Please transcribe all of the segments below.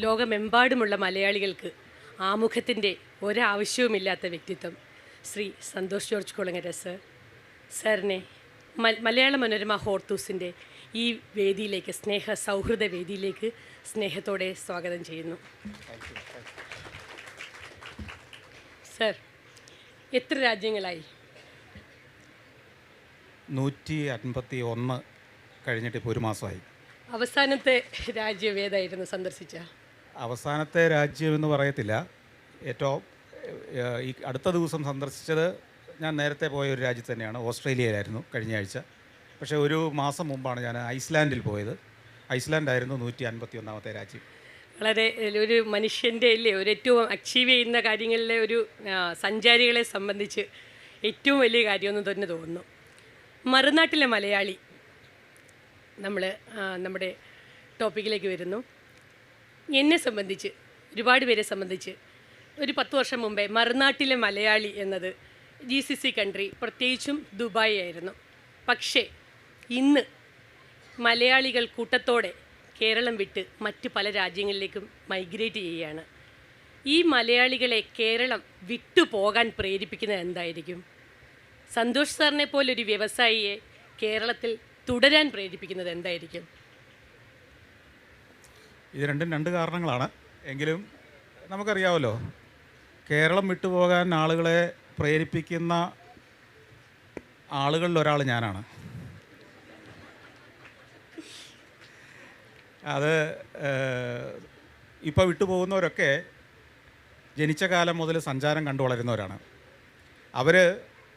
ലോകമെമ്പാടുമുള്ള മലയാളികൾക്ക് ആമുഖത്തിൻ്റെ ഒരാവശ്യവുമില്ലാത്ത വ്യക്തിത്വം ശ്രീ സന്തോഷ് ജോർജ് കുളങ്ങര സർ. സാറിനെ മലയാള മനോരമ ഹോർത്തൂസിൻ്റെ ഈ വേദിയിലേക്ക്, സൗഹൃദ വേദിയിലേക്ക് സ്നേഹത്തോടെ സ്വാഗതം ചെയ്യുന്നു. സർ, എത്ര രാജ്യങ്ങളായി? 151 കഴിഞ്ഞിട്ട് ഇപ്പോൾ ഒരു മാസമായി. അവസാനത്തെ രാജ്യം ഏതായിരുന്നു സന്ദർശിച്ച? അവസാനത്തെ രാജ്യമെന്ന് പറയത്തില്ല. ഏറ്റവും ഈ അടുത്ത ദിവസം സന്ദർശിച്ചത് ഞാൻ നേരത്തെ പോയ ഒരു രാജ്യത്ത് തന്നെയാണ്. ഓസ്ട്രേലിയയിലായിരുന്നു കഴിഞ്ഞ ആഴ്ച. പക്ഷേ ഒരു മാസം മുമ്പാണ് ഞാൻ ഐസ്ലാൻഡിൽ പോയത്. ഐസ്ലാൻഡായിരുന്നു 151ാമത്തെ രാജ്യം. വളരെ ഒരു മനുഷ്യൻ്റെ ഒരു ഏറ്റവും അച്ചീവ് ചെയ്യുന്ന കാര്യങ്ങളിലെ ഒരു സഞ്ചാരികളെ സംബന്ധിച്ച് ഏറ്റവും വലിയ കാര്യമെന്ന് തന്നെ തോന്നുന്നു. മറുനാട്ടിലെ മലയാളി, നമ്മുടെ ടോപ്പിക്കിലേക്ക് വരുന്നു. എന്നെ സംബന്ധിച്ച്, ഒരുപാട് പേരെ സംബന്ധിച്ച് ഒരു 10 വർഷം മുമ്പേ മറുനാട്ടിലെ മലയാളി എന്നത് GCC കൺട്രി, പ്രത്യേകിച്ചും ദുബായ് ആയിരുന്നു. പക്ഷേ ഇന്ന് മലയാളികൾ കൂട്ടത്തോടെ കേരളം വിട്ട് മറ്റ് പല രാജ്യങ്ങളിലേക്കും മൈഗ്രേറ്റ് ചെയ്യുകയാണ്. ഈ മലയാളികളെ കേരളം വിട്ടുപോകാൻ പ്രേരിപ്പിക്കുന്നത് എന്തായിരിക്കും? സന്തോഷ് സാറിനെ പോലൊരു വ്യവസായിയെ കേരളത്തിൽ തുടരാൻ പ്രേരിപ്പിക്കുന്നത് എന്തായിരിക്കും? ഇത് രണ്ടും രണ്ട് കാരണങ്ങളാണ്. എങ്കിലും നമുക്കറിയാമല്ലോ, കേരളം വിട്ടുപോകാൻ ആളുകളെ പ്രേരിപ്പിക്കുന്ന ആളുകളിൽ ഒരാൾ ഞാനാണ്. അത് ഇപ്പോൾ വിട്ടുപോകുന്നവരൊക്കെ ജനിച്ച കാലം മുതൽ സഞ്ചാരം കണ്ടു വളരുന്നവരാണ്. അവർ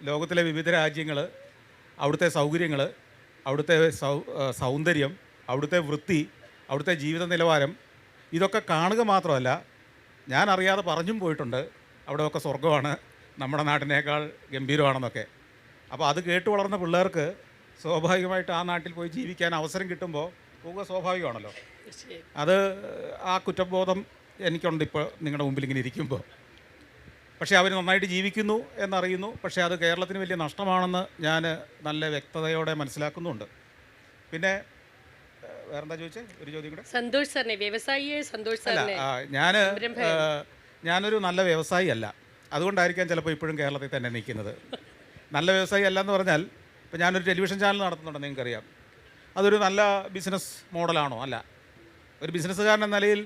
ലോകത്തിലെ വിവിധ രാജ്യങ്ങൾ, അവിടുത്തെ സൗകര്യങ്ങൾ, അവിടുത്തെ സൗന്ദര്യം, അവിടുത്തെ വൃത്തി, അവിടുത്തെ ജീവിത നിലവാരം, ഇതൊക്കെ കാണുക മാത്രമല്ല, ഞാൻ അറിയാതെ പറഞ്ഞും പോയിട്ടുണ്ട് അവിടെയൊക്കെ സ്വർഗ്ഗമാണ്, നമ്മുടെ നാട്ടിനേക്കാൾ ഗംഭീരമാണെന്നൊക്കെ. അപ്പോൾ അത് കേട്ട് വളർന്ന പിള്ളേർക്ക് സ്വാഭാവികമായിട്ട് ആ നാട്ടിൽ പോയി ജീവിക്കാൻ അവസരം കിട്ടുമ്പോൾ പോവുക സ്വാഭാവികമാണല്ലോ. അത് ആ കുറ്റബോധം എനിക്കുണ്ട് ഇപ്പോൾ നിങ്ങളുടെ മുമ്പിൽ ഇങ്ങനെ ഇരിക്കുമ്പോൾ. പക്ഷേ അവർ നന്നായിട്ട് ജീവിക്കുന്നു എന്നറിയുന്നു. പക്ഷേ അത് കേരളത്തിന് വലിയ നഷ്ടമാണെന്ന് ഞാൻ നല്ല വ്യക്തതയോടെ മനസ്സിലാക്കുന്നുണ്ട്. പിന്നെ വേറെന്താ ചോദിച്ചേ? ഒരു ചോദ്യം കൂടെ. സന്തോഷ് സാറിനെ, വ്യവസായിയെ സന്തോഷ് സാറിനെ. ഞാനൊരു നല്ല വ്യവസായി അല്ല. അതുകൊണ്ടായിരിക്കാം ചിലപ്പോൾ ഇപ്പോഴും കേരളത്തിൽ തന്നെ നിൽക്കുന്നത്. നല്ല വ്യവസായി അല്ല എന്ന് പറഞ്ഞാൽ, ഇപ്പോൾ ഞാനൊരു ടെലിവിഷൻ ചാനൽ നടത്തുന്നുണ്ടെന്ന് നിങ്ങൾക്കറിയാം. അതൊരു നല്ല ബിസിനസ് മോഡലാണോ? അല്ല. ഒരു ബിസിനസ്സുകാരൻ എന്ന നിലയിൽ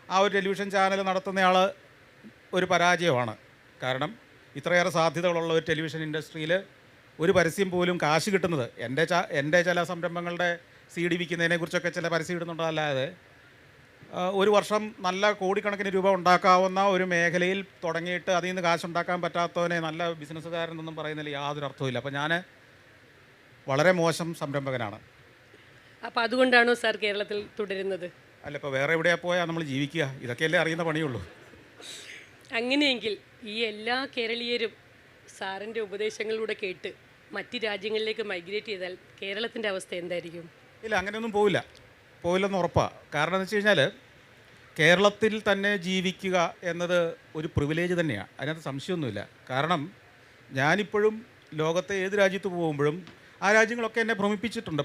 ആ ഒരു ടെലിവിഷൻ ചാനൽ നടത്തുന്നയാൾ ഒരു പരാജയമാണ്. കാരണം ഇത്രയേറെ സാധ്യതകളുള്ള ഒരു ടെലിവിഷൻ ഇൻഡസ്ട്രിയിൽ ഒരു പരസ്യം പോലും കാശ് കിട്ടുന്നത്, എൻ്റെ ചില സംരംഭങ്ങളുടെ CD വിൽക്കുന്നതിനെക്കുറിച്ചൊക്കെ ചില പരസ്യം ഇടുന്നുണ്ടല്ലാതെ ഒരു വർഷം നല്ല കോടിക്കണക്കിന് രൂപ ഉണ്ടാക്കാവുന്ന ഒരു മേഖലയിൽ തുടങ്ങിയിട്ട് അതിൽ നിന്ന് കാശുണ്ടാക്കാൻ പറ്റാത്തവനെ നല്ല ബിസിനസ്സുകാരനൊന്നും പറയുന്നതിൽ യാതൊരു അർത്ഥവുമില്ല. അപ്പോൾ ഞാൻ വളരെ മോശം സംരംഭകനാണ്. അപ്പോൾ അതുകൊണ്ടാണോ സാർ കേരളത്തിൽ തുടരുന്നത്? അല്ല, ഇപ്പോൾ വേറെ എവിടെയാ പോയാൽ നമ്മൾ ജീവിക്കുക? ഇതൊക്കെയല്ലേ അറിയുന്ന പണിയുള്ളൂ. അങ്ങനെയെങ്കിൽ ഈ എല്ലാ കേരളീയരും സാറിൻ്റെ ഉപദേശങ്ങളിലൂടെ കേട്ട് മറ്റ് രാജ്യങ്ങളിലേക്ക് മൈഗ്രേറ്റ് ചെയ്താൽ കേരളത്തിൻ്റെ അവസ്ഥ എന്തായിരിക്കും? ഇല്ല, അങ്ങനെയൊന്നും പോയില്ലെന്ന് ഉറപ്പാണ്. കാരണം എന്ന് വെച്ച് കഴിഞ്ഞാൽ കേരളത്തിൽ തന്നെ ജീവിക്കുക എന്നത് ഒരു പ്രിവിലേജ് തന്നെയാണ്. അതിനകത്ത് സംശയമൊന്നുമില്ല. കാരണം ഞാനിപ്പോഴും ലോകത്തെ ഏത് രാജ്യത്ത് പോകുമ്പോഴും ആ രാജ്യങ്ങളൊക്കെ എന്നെ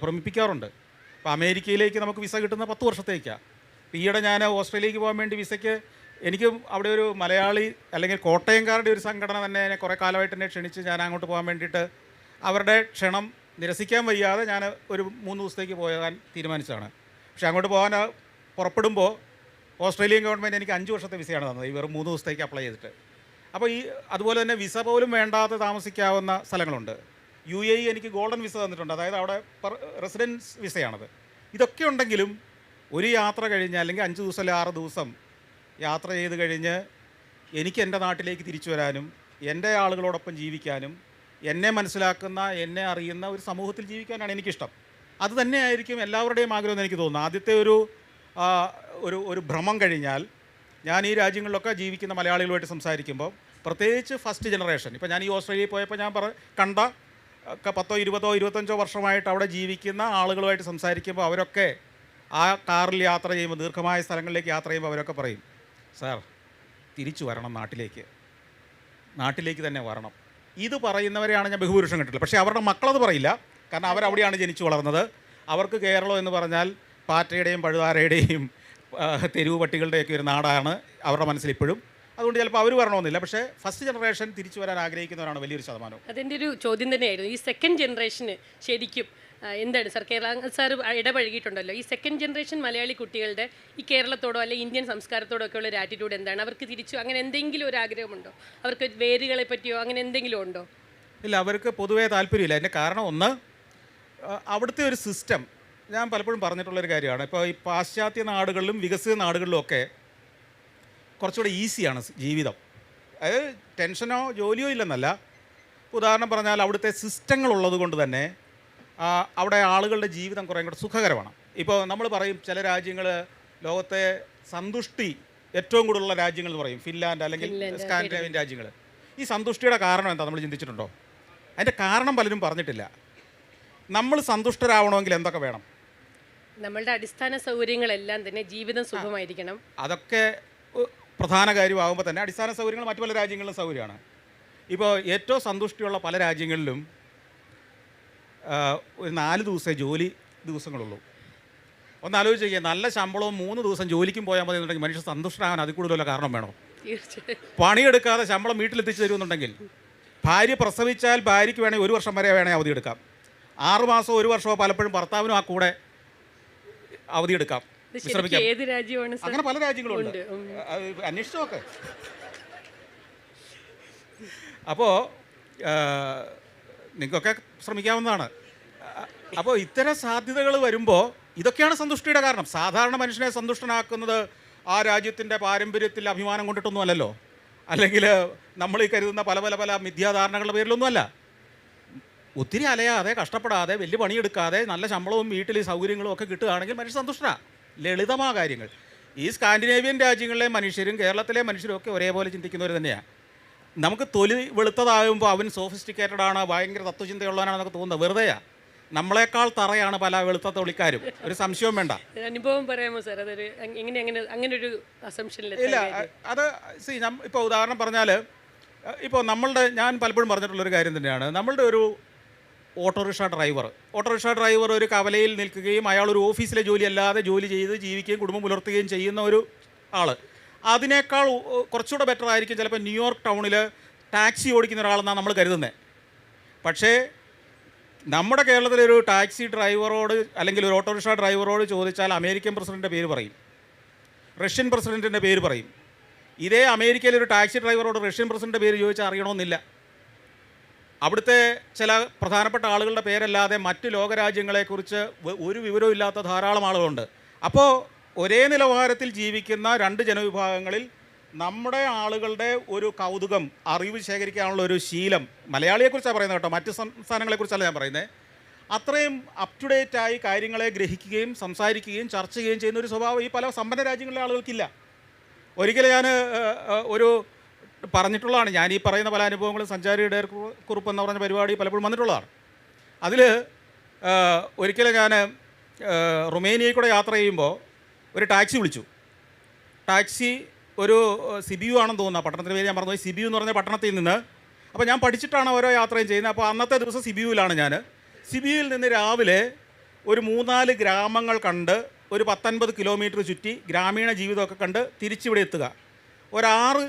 ഭ്രമിപ്പിക്കാറുണ്ട്. ഇപ്പോൾ അമേരിക്കയിലേക്ക് നമുക്ക് വിസ കിട്ടുന്ന 10 വർഷത്തേക്കാണ്. ഇപ്പോൾ ഈയിടെ ഞാൻ ഓസ്ട്രേലിയക്ക് പോകാൻ വേണ്ടി വിസയ്ക്ക് എനിക്ക് അവിടെ ഒരു മലയാളി അല്ലെങ്കിൽ കോട്ടയംകാരുടെ ഒരു സംഘടന തന്നെ എന്നെ കുറേ കാലമായിട്ട് എന്നെ ക്ഷണിച്ച് ഞാൻ അങ്ങോട്ട് പോകാൻ വേണ്ടിയിട്ട് അവരുടെ ക്ഷണം നിരസിക്കാൻ വയ്യാതെ ഞാൻ ഒരു 3 ദിവസത്തേക്ക് പോകാൻ തീരുമാനിച്ചതാണ്. പക്ഷേ അങ്ങോട്ട് പോകാൻ പുറപ്പെടുമ്പോൾ ഓസ്ട്രേലിയൻ ഗവൺമെൻറ് എനിക്ക് 5 വർഷത്തെ വിസയാണ് തന്നത്, ഈ വെറും 3 ദിവസത്തേക്ക് അപ്ലൈ ചെയ്തിട്ട്. അപ്പോൾ അതുപോലെ തന്നെ വിസ പോലും വേണ്ടാതെ താമസിക്കാവുന്ന സ്ഥലങ്ങളുണ്ട്. UAE എനിക്ക് ഗോൾഡൻ വിസ തന്നിട്ടുണ്ട്, അതായത് അവിടെ റെസിഡൻസ് വിസയാണത്. ഇതൊക്കെ ഉണ്ടെങ്കിലും ഒരു യാത്ര കഴിഞ്ഞ് അല്ലെങ്കിൽ 5 ദിവസം അല്ലെങ്കിൽ 6 ദിവസം യാത്ര ചെയ്ത് കഴിഞ്ഞ് എനിക്ക് എൻ്റെ നാട്ടിലേക്ക് തിരിച്ചു വരാനും എൻ്റെ ആളുകളോടൊപ്പം ജീവിക്കാനും എന്നെ മനസ്സിലാക്കുന്ന, എന്നെ അറിയുന്ന ഒരു സമൂഹത്തിൽ ജീവിക്കാനാണ് എനിക്കിഷ്ടം. അത് തന്നെയായിരിക്കും എല്ലാവരുടെയും ആഗ്രഹം എന്ന് എനിക്ക് തോന്നുന്നു. ആദ്യത്തെ ഒരു ഭ്രമം കഴിഞ്ഞാൽ ഞാൻ ഈ രാജ്യങ്ങളിലൊക്കെ ജീവിക്കുന്ന മലയാളികളുമായിട്ട് സംസാരിക്കുമ്പോൾ, പ്രത്യേകിച്ച് ഫസ്റ്റ് ജനറേഷൻ, ഇപ്പോൾ ഞാൻ ഈ ഓസ്ട്രേലിയയിൽ പോയപ്പോൾ ഞാൻ കണ്ട 10, 20, 25 വർഷമായിട്ട് അവിടെ ജീവിക്കുന്ന ആളുകളുമായിട്ട് സംസാരിക്കുമ്പോൾ അവരൊക്കെ ആ കാറിൽ യാത്ര ചെയ്യുമ്പോൾ, ദീർഘമായ സ്ഥലങ്ങളിലേക്ക് യാത്ര ചെയ്യുമ്പോൾ അവരൊക്കെ പറയും, സാർ തിരിച്ചു വരണം നാട്ടിലേക്ക് തന്നെ വരണം. ഇത് പറയുന്നവരെയാണ് ഞാൻ ബഹുഭൂരിഷം കണ്ടിട്ടുള്ളത്. പക്ഷേ അവരുടെ മക്കളത് പറയില്ല. കാരണം അവരവിടെയാണ് ജനിച്ചു വളർന്നത്. അവർക്ക് കേരളം എന്ന് പറഞ്ഞാൽ പാറ്റയുടെയും പഴുതാരയുടെയും തെരുവ് പട്ടികളുടെയൊക്കെ ഒരു നാടാണ് അവരുടെ മനസ്സിൽ ഇപ്പോഴും. അതുകൊണ്ട് ചിലപ്പോൾ അവർ വരണമെന്നില്ല. പക്ഷേ ഫസ്റ്റ് ജനറേഷൻ തിരിച്ചു വരാൻ ആഗ്രഹിക്കുന്നവരാണ് വലിയൊരു ശതമാനം. അതെൻ്റെ ഒരു ചോദ്യം തന്നെയായിരുന്നു. ഈ സെക്കൻഡ് ജനറേഷന് ശരിക്കും എന്താണ് സാർ, കേരള സാർ ഇടപഴകിയിട്ടുണ്ടല്ലോ, ഈ സെക്കൻഡ് ജനറേഷൻ മലയാളി കുട്ടികളുടെ ഈ കേരളത്തോടോ അല്ലെങ്കിൽ ഇന്ത്യൻ സംസ്കാരത്തോടോ ഒക്കെ ഉള്ള ഒരു ആറ്റിറ്റ്യൂഡ് എന്താണ്? അവർക്ക് തിരിച്ചു അങ്ങനെ എന്തെങ്കിലും ഒരു ആഗ്രഹമുണ്ടോ? അവർക്ക് വേരുകളെ പറ്റിയോ അങ്ങനെ എന്തെങ്കിലും ഉണ്ടോ? ഇല്ല, അവർക്ക് പൊതുവേ താല്പര്യമില്ല. അതിൻ്റെ കാരണം ഒന്ന്, അവിടുത്തെ ഒരു സിസ്റ്റം ഞാൻ പലപ്പോഴും പറഞ്ഞിട്ടുള്ളൊരു കാര്യമാണ്. ഇപ്പോൾ ഈ പാശ്ചാത്യ നാടുകളിലും വികസിത നാടുകളിലും ഒക്കെ കുറച്ചുകൂടെ ഈസിയാണ് ജീവിതം. അതായത് ടെൻഷനോ ജോലിയോ ഇല്ലെന്നല്ല, ഉദാഹരണം പറഞ്ഞാൽ അവിടുത്തെ സിസ്റ്റങ്ങളുള്ളത് കൊണ്ട് തന്നെ അവിടെ ആളുകളുടെ ജീവിതം കുറേ കൂടെ സുഖകരമാണ്. ഇപ്പോൾ നമ്മൾ പറയും ചില രാജ്യങ്ങൾ ലോകത്തെ സന്തുഷ്ടി ഏറ്റവും കൂടുതലുള്ള രാജ്യങ്ങൾ എന്ന് പറയും, ഫിൻലാൻഡ് അല്ലെങ്കിൽ സ്കാൻഡിനേവിയൻ രാജ്യങ്ങൾ. ഈ സന്തുഷ്ടിയുടെ കാരണം എന്താ നമ്മൾ ചിന്തിച്ചിട്ടുണ്ടോ? അതിൻ്റെ കാരണം പലരും പറഞ്ഞിട്ടില്ല. നമ്മൾ സന്തുഷ്ടരാവണമെങ്കിൽ എന്തൊക്കെ വേണം? നമ്മളുടെ അടിസ്ഥാന സൗകര്യങ്ങളെല്ലാം തന്നെ ജീവിതം സുഖമായിരിക്കണം. അതൊക്കെ പ്രധാന കാര്യമാകുമ്പോൾ തന്നെ അടിസ്ഥാന സൗകര്യങ്ങൾ മറ്റു പല രാജ്യങ്ങളിലും സൗകര്യമാണ്. ഇപ്പോൾ ഏറ്റവും സന്തുഷ്ടിയുള്ള പല രാജ്യങ്ങളിലും ഒരു 4 ദിവസമേ ജോലി ദിവസങ്ങളുള്ളൂ. ഒന്ന് ആലോചിച്ച് നോക്കിയാൽ, നല്ല ശമ്പളവും 3 ദിവസം ജോലിക്കും പോയാൽ മതി എന്നുണ്ടെങ്കിൽ മനുഷ്യൻ സന്തുഷ്ടരാകാൻ അതിൽ കൂടുതലുള്ള കാരണം വേണോ? പണിയെടുക്കാതെ ശമ്പളം വീട്ടിലെത്തിച്ച് തരുമെന്നുണ്ടെങ്കിൽ, ഭാര്യ പ്രസവിച്ചാൽ ഭാര്യയ്ക്ക് വേണമെങ്കിൽ 1 വർഷം വരെ വേണമെങ്കിൽ അവധി എടുക്കാം. 6 മാസമോ 1 വർഷമോ പലപ്പോഴും ഭർത്താവിനും ആ കൂടെ അവധി എടുക്കാം, വിശ്രമിക്കാം. അങ്ങനെ പല രാജ്യങ്ങളുണ്ട്, അന്വേഷിച്ചു നോക്ക്. അപ്പോൾ നിങ്ങൾക്കൊക്കെ ശ്രമിക്കാവുന്നതാണ്. അപ്പോൾ ഇത്തരം സാധ്യതകൾ വരുമ്പോൾ ഇതൊക്കെയാണ് സന്തുഷ്ടിയുടെ കാരണം. സാധാരണ മനുഷ്യനെ സന്തുഷ്ടനാക്കുന്നത് ആ രാജ്യത്തിൻ്റെ പാരമ്പര്യത്തിൽ അഭിമാനം കൊണ്ടിട്ടൊന്നും അല്ലല്ലോ, അല്ലെങ്കിൽ നമ്മൾ ഈ കരുതുന്ന പല പല പല മിഥ്യാധാരണകളുടെ പേരിലൊന്നുമല്ല. ഒത്തിരി അലയാതെ കഷ്ടപ്പെടാതെ വലിയ പണിയെടുക്കാതെ നല്ല ശമ്പളവും വീട്ടിൽ സൗകര്യങ്ങളും ഒക്കെ കിട്ടുകയാണെങ്കിൽ മനുഷ്യൻ സന്തുഷ്ടനാണ്. ലളിതമായ കാര്യങ്ങൾ. ഈ സ്കാൻഡിനേവിയൻ രാജ്യങ്ങളിലെ മനുഷ്യരും കേരളത്തിലെ മനുഷ്യരും ഒക്കെ ഒരേപോലെ ചിന്തിക്കുന്നവർ തന്നെയാണ്. നമുക്ക് തൊലി വെളുത്തതാകുമ്പോൾ അവൻ സോഫിസ്റ്റിക്കേറ്റഡ് ആണ്, ഭയങ്കര തത്വചിന്തയുള്ളവനാണെന്നൊക്കെ തോന്നുന്നത് വെറുതെയാണ്. നമ്മളെക്കാൾ തറയാണ് പല വെളുത്ത തൊളിക്കാരും, ഒരു സംശയവും വേണ്ട. അനുഭവം പറയാമോ സാർ? അതൊരു അങ്ങനെ ഒരു അസംഷനിൽ ഇല്ല, അത് ഇപ്പോൾ ഉദാഹരണം പറഞ്ഞാൽ, ഇപ്പോൾ ഞാൻ പലപ്പോഴും പറഞ്ഞിട്ടുള്ളൊരു കാര്യം തന്നെയാണ്. നമ്മളുടെ ഒരു ഓട്ടോറിക്ഷ ഡ്രൈവർ ഒരു കവലയിൽ നിൽക്കുകയും അയാൾ ഒരു ഓഫീസിലെ ജോലി അല്ലാതെ ജോലി ചെയ്ത് ജീവിക്കുകയും കുടുംബം പുലർത്തുകയും ചെയ്യുന്ന ഒരു ആൾ, അതിനേക്കാൾ കുറച്ചുകൂടെ ബെറ്റർ ആയിരിക്കും ചിലപ്പോൾ ന്യൂയോർക്ക് ടൗണിൽ ടാക്സി ഓടിക്കുന്ന ഒരാളെന്നാണ് നമ്മൾ കരുതുന്നത്. പക്ഷേ നമ്മുടെ കേരളത്തിലെ ഒരു ടാക്സി ഡ്രൈവറോട് അല്ലെങ്കിൽ ഒരു ഓട്ടോറിക്ഷ ഡ്രൈവറോട് ചോദിച്ചാൽ അമേരിക്കൻ പ്രസിഡൻറ്റിൻ്റെ പേര് പറയും, റഷ്യൻ പ്രസിഡൻറ്റിൻ്റെ പേര് പറയും. ഇതേ അമേരിക്കയിലെ ഒരു ടാക്സി ഡ്രൈവറോട് റഷ്യൻ പ്രസിഡൻറ്റിൻ്റെ പേര് ചോദിച്ചാൽ അറിയണമെന്നില്ല. അവിടുത്തെ ചില പ്രധാനപ്പെട്ട ആളുകളുടെ പേരല്ലാതെ മറ്റ് ലോകരാജ്യങ്ങളെക്കുറിച്ച് ഒരു വിവരവും ഇല്ലാത്ത ധാരാളം ആളുകളുണ്ട്. അപ്പോൾ ഒരേ നിലവാരത്തിൽ ജീവിക്കുന്ന 2 ജനവിഭാഗങ്ങളിൽ നമ്മുടെ ആളുകളുടെ ഒരു കൗതുകം, അറിവ് ശേഖരിക്കാനുള്ള ഒരു ശീലം, മലയാളിയെക്കുറിച്ചാണ് പറയുന്നത് കേട്ടോ, മറ്റ് സംസ്ഥാനങ്ങളെക്കുറിച്ചല്ല ഞാൻ പറയുന്നത്, അത്രയും അപ് ടു ഡേറ്റ് ആയി കാര്യങ്ങളെ ഗ്രഹിക്കുകയും സംസാരിക്കുകയും ചർച്ച ചെയ്യുകയും ചെയ്യുന്ന ഒരു സ്വഭാവം ഈ പല സമ്പന്ന രാജ്യങ്ങളിലെ ആളുകൾക്കില്ല. ഒരിക്കലും ഞാൻ ഒരു പറഞ്ഞിട്ടുള്ളതാണ്, ഞാൻ ഈ പറയുന്ന പല അനുഭവങ്ങളും സഞ്ചാരിയുടെ കുറിപ്പ് എന്ന് പറഞ്ഞ പരിപാടി പലപ്പോഴും വന്നിട്ടുള്ളതാണ്. അതിൽ ഒരിക്കലും ഞാൻ റുമേനിയയിൽ കൂടെ യാത്ര ചെയ്യുമ്പോൾ ഒരു ടാക്സി വിളിച്ചു. ടാക്സി ഒരു സിബിയു ആണെന്ന് തോന്നുന്നു, പട്ടണത്തിൻ്റെ പേര് ഞാൻ മറന്നുപോയി. സിബിയു എന്ന് പറഞ്ഞ പട്ടണത്തിൽ നിന്ന്, അപ്പോൾ ഞാൻ പഠിച്ചിട്ടാണ് ഓരോ യാത്രയും ചെയ്യുന്നത്. അപ്പോൾ അന്നത്തെ ദിവസം സിബിയുവിലാണ് ഞാൻ. സിബിയുവിൽ നിന്ന് രാവിലെ ഒരു 3-4 ഗ്രാമങ്ങൾ കണ്ട് ഒരു 10-50 കിലോമീറ്റർ ചുറ്റി ഗ്രാമീണ ജീവിതമൊക്കെ കണ്ട് തിരിച്ചിവിടെ എത്തുക. ഒരു 6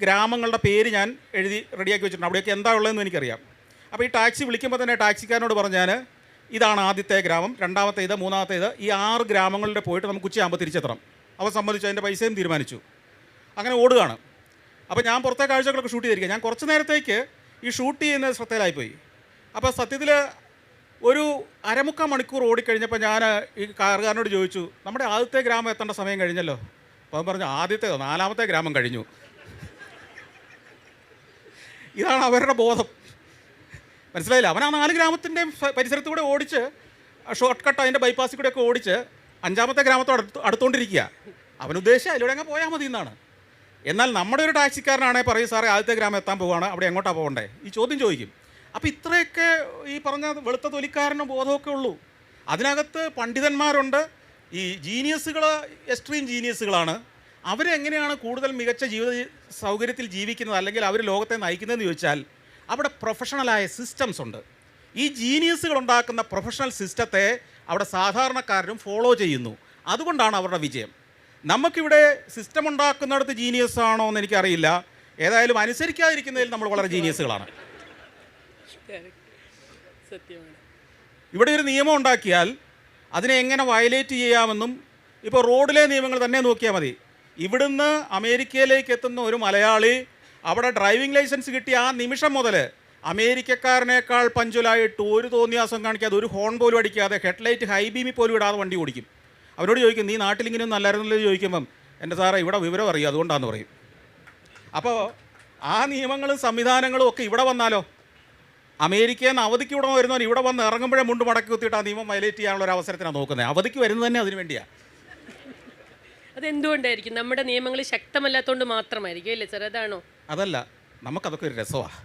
ഗ്രാമങ്ങളുടെ പേര് ഞാൻ എഴുതി റെഡിയാക്കി വെച്ചിട്ടുണ്ട്. അവിടെയൊക്കെ എന്താ ഉള്ളതെന്ന് എനിക്കറിയാം. അപ്പോൾ ഈ ടാക്സി വിളിക്കുമ്പോൾ തന്നെ ടാക്സിക്കാരനോട് പറഞ്ഞാൽ ഇതാണ് ആദ്യത്തെ ഗ്രാമം, രണ്ടാമത്തേത്, മൂന്നാമത്തേത്, ഈ 6 ഗ്രാമങ്ങളുടെ പോയിട്ട് നമുക്ക് ഉച്ചയാകുമ്പോൾ തിരിച്ചെത്തണം. അവൻ സമ്മതിച്ചു, അതിൻ്റെ പൈസയും തീരുമാനിച്ചു. അങ്ങനെ ഓടുകയാണ്. അപ്പോൾ ഞാൻ പുറത്തെ കാഴ്ചകളൊക്കെ ഷൂട്ട് ചെയ്തിരിക്കുക. ഞാൻ കുറച്ച് നേരത്തേക്ക് ഈ ഷൂട്ട് ചെയ്യുന്നത് ശ്രദ്ധയിലായിപ്പോയി. അപ്പോൾ സത്യത്തിൽ ഒരു 1/4 മണിക്കൂർ ഓടിക്കഴിഞ്ഞപ്പോൾ ഞാൻ ഈ കാറുകാരനോട് ചോദിച്ചു, നമ്മുടെ ആദ്യത്തെ ഗ്രാമം എത്തേണ്ട സമയം കഴിഞ്ഞല്ലോ. അപ്പോൾ അവൻ പറഞ്ഞു, ആദ്യത്തേതോ 4ാമത്തെ ഗ്രാമം കഴിഞ്ഞു. ഇതാണ് അവരുടെ ബോധം. മനസ്സിലായില്ല? അവൻ ആ 4 ഗ്രാമത്തിൻ്റെ പരിസരത്തൂടെ ഓടിച്ച് ഷോർട്ട് കട്ട് അതിൻ്റെ ബൈപ്പാസിൽ കൂടെയൊക്കെ ഓടിച്ച് 5ാമത്തെ ഗ്രാമത്തോട് അടുത്തുകൊണ്ടിരിക്കുക. അവനുദ്ദേശിച്ച അതിലൂടെ അങ്ങ് പോയാൽ മതി എന്നാണ്. എന്നാൽ നമ്മുടെ ഒരു ടാക്സിക്കാരനാണെങ്കിൽ പറയും, സാറേ ആദ്യത്തെ ഗ്രാമം എത്താൻ പോവുകയാണ്, അവിടെ എങ്ങോട്ടാണ് പോകണ്ടേ, ഈ ചോദ്യം ചോദിക്കും. അപ്പോൾ ഇത്രയൊക്കെ ഈ പറഞ്ഞ വെളുത്ത തൊലിക്കാരനും ബോധമൊക്കെ ഉള്ളൂ. അതിനകത്ത് പണ്ഡിതന്മാരുണ്ട്, ഈ ജീനിയസുകൾ എക്സ്ട്രീം ജീനിയസുകളാണ്. അവരെങ്ങനെയാണ് കൂടുതൽ മികച്ച ജീവിത സൗകര്യത്തിൽ ജീവിക്കുന്നത്, അല്ലെങ്കിൽ അവർ ലോകത്തെ നയിക്കുന്നതെന്ന് ചോദിച്ചാൽ അവിടെ പ്രൊഫഷണലായ സിസ്റ്റംസ് ഉണ്ട്. ഈ ജീനിയസുകൾ ഉണ്ടാക്കുന്ന പ്രൊഫഷണൽ സിസ്റ്റത്തെ അവിടെ സാധാരണക്കാരനും ഫോളോ ചെയ്യുന്നു. അതുകൊണ്ടാണ് അവരുടെ വിജയം. നമുക്കിവിടെ സിസ്റ്റം ഉണ്ടാക്കുന്നിടത്ത് ജീനിയസ് ആണോ എന്ന് എനിക്കറിയില്ല. ഏതായാലും അനുസരിക്കാതിരിക്കുന്നതിൽ നമ്മൾ വളരെ ജീനിയസുകളാണ്. സത്യമാണ്. ഇവിടെ ഒരു നിയമം ഉണ്ടാക്കിയാൽ അതിനെ എങ്ങനെ വയലേറ്റ് ചെയ്യാമെന്നും, ഇപ്പോൾ റോഡിലെ നിയമങ്ങൾ തന്നെ നോക്കിയാൽ മതി. ഇവിടുന്ന് അമേരിക്കയിലേക്ക് എത്തുന്ന ഒരു മലയാളി അവിടെ ഡ്രൈവിംഗ് ലൈസൻസ് കിട്ടിയ ആ നിമിഷം മുതൽ അമേരിക്കക്കാരനേക്കാൾ പഞ്ചുലായിട്ട് ഒരു തോന്നിയാസം കാണിക്കാതെ, ഒരു ഹോൺ പോലും അടിക്കാതെ, ഹെഡ്ലൈറ്റ് ഹൈ ബീമിൽ പോലും ഇടാതെ വണ്ടി ഓടിക്കും. അവരോട് ചോദിക്കും, നീ നാട്ടിലിങ്ങനെയൊന്നും അല്ലായിരുന്നല്ലോ ചോദിക്കുമ്പം, എൻ്റെ സാറേ ഇവിടെ വിവരം അറിയും അതുകൊണ്ടാണെന്ന് പറയും. അപ്പോൾ ആ നിയമങ്ങളും സംവിധാനങ്ങളും ഒക്കെ ഇവിടെ വന്നാലോ, അമേരിക്കയിൽ നിന്ന് അവധിക്ക് ഇവിടെ വരുന്നവൻ ഇവിടെ വന്ന് ഇറങ്ങുമ്പോഴേ മുണ്ട് മടക്കി കുത്തിയിട്ട് ആ നിയമം വയലേറ്റ് ചെയ്യാനുള്ള ഒരു അവസരത്തിനാണ് നോക്കുന്നത്. അവധിക്ക് വരുന്നത് തന്നെ അതിന് വേണ്ടിയാണ്. അതെന്തുകൊണ്ടായിരിക്കും? നമ്മുടെ നിയമങ്ങൾ ശക്തമല്ലാത്തതുകൊണ്ട് മാത്രമായിരിക്കും അല്ലേ സാർ? അതാണോ? അതല്ല, നമുക്കതൊക്കെ ഒരു രസമാണ്.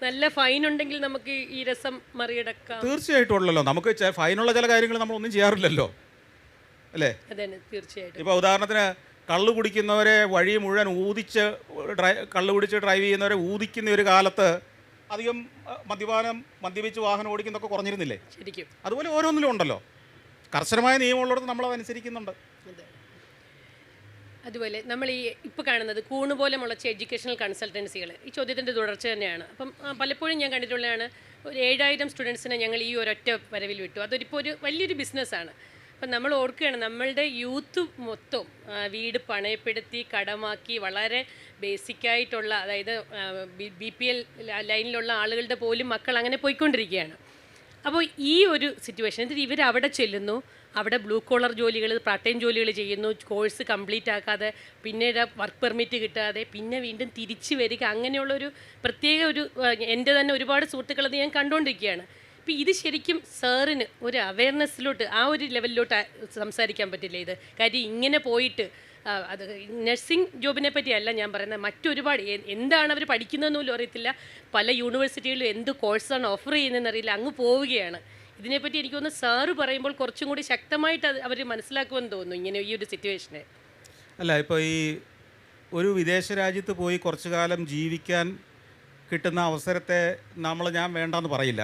നല്ല ഫൈൻ ഉണ്ടെങ്കിൽ നമുക്ക് ഈ രസം മറികടക്കാം. തീർച്ചയായിട്ടും ഉള്ളല്ലോ. നമുക്ക് ഫൈനുള്ള ചില കാര്യങ്ങൾ നമ്മളൊന്നും ചെയ്യാറില്ലല്ലോ, അല്ലേ? അതെ, തീർച്ചയായിട്ടും. ഇപ്പോൾ ഉദാഹരണത്തിന് കള്ളു കുടിക്കുന്നവരെ വഴി മുഴുവൻ ഊതിച്ച് കള്ളു കുടിച്ച് ഡ്രൈവ് ചെയ്യുന്നവരെ ഊതിക്കുന്ന ഒരു കാലത്ത് അധികം മദ്യപിച്ച് വാഹനം ഓടിക്കുന്നതൊക്കെ കുറഞ്ഞിരുന്നില്ലേ? ശരിക്കും. അതുപോലെ ഓരോന്നിലും ഉണ്ടല്ലോ. കർശനമായ നിയമമുള്ളിടത്ത് നമ്മളത് അനുസരിക്കുന്നുണ്ട്. അതുപോലെ നമ്മൾ ഈ ഇപ്പോൾ കാണുന്നത് കൂണ് പോലെ മുളച്ച എഡ്യൂക്കേഷണൽ കൺസൾട്ടൻസികൾ ഈ ചോദ്യത്തിൻ്റെ തുടർച്ച തന്നെയാണ്. അപ്പം പലപ്പോഴും ഞാൻ കണ്ടിട്ടുള്ളതാണ്, ഒരു 7000 സ്റ്റുഡൻസിനെ ഞങ്ങൾ ഈ ഒരൊറ്റ വരവിൽ വിട്ടു. അതൊരിപ്പോൾ ഒരു വലിയൊരു ബിസിനസ്സാണ്. അപ്പം നമ്മൾ ഓർക്കുകയാണ്, നമ്മളുടെ യൂത്ത് മൊത്തം വീട് പണയപ്പെടുത്തി കടമാക്കി വളരെ ബേസിക്കായിട്ടുള്ള, അതായത് BPL ലൈനിലുള്ള ആളുകളുടെ പോലും മക്കൾ അങ്ങനെ പോയിക്കൊണ്ടിരിക്കുകയാണ്. അപ്പോൾ ഈ ഒരു സിറ്റുവേഷൻ, എന്നിട്ട് ഇവർ അവിടെ ചെല്ലുന്നു, അവിടെ ബ്ലൂ കോളർ ജോലികൾ, പാർട്ട് ടൈം ജോലികൾ ചെയ്യുന്നു, കോഴ്സ് കംപ്ലീറ്റ് ആക്കാതെ, പിന്നീട് വർക്ക് പെർമിറ്റ് കിട്ടാതെ, പിന്നെ വീണ്ടും തിരിച്ചു വരിക, അങ്ങനെയുള്ളൊരു പ്രത്യേക ഒരു, എൻ്റെ തന്നെ ഒരുപാട് സുഹൃത്തുക്കളത് ഞാൻ കണ്ടുകൊണ്ടിരിക്കുകയാണ്. അപ്പോൾ ഇത് ശരിക്കും സാറിന് ഒരു അവയർനെസ്സിലോട്ട്, ആ ഒരു ലെവലിലോട്ട് സംസാരിക്കാൻ പറ്റില്ല ഇത്. കാര്യം ഇങ്ങനെ പോയിട്ട് അത് നഴ്സിംഗ് ജോബിനെ പറ്റിയല്ല ഞാൻ പറയുന്നത്, മറ്റൊരുപാട് എന്താണ് അവർ പഠിക്കുന്നതെന്ന് പോലും അറിയത്തില്ല. പല യൂണിവേഴ്സിറ്റികളിലും എന്ത് കോഴ്സാണ് ഓഫർ ചെയ്യുന്നതെന്ന് അറിയില്ല, അങ്ങ് പോവുകയാണ്. ഇതിനെപ്പറ്റി എനിക്ക് തോന്നുന്നു സാറ് പറയുമ്പോൾ കുറച്ചും കൂടി ശക്തമായിട്ട് അവർ മനസ്സിലാക്കുമെന്ന് തോന്നുന്നു ഇങ്ങനെ ഈ ഒരു സിറ്റുവേഷനെ. അല്ല, ഇപ്പോൾ ഈ ഒരു വിദേശ രാജ്യത്ത് പോയി കുറച്ചു കാലം ജീവിക്കാൻ കിട്ടുന്ന അവസരത്തെ ഞാൻ വേണ്ടെന്ന് പറയില്ല.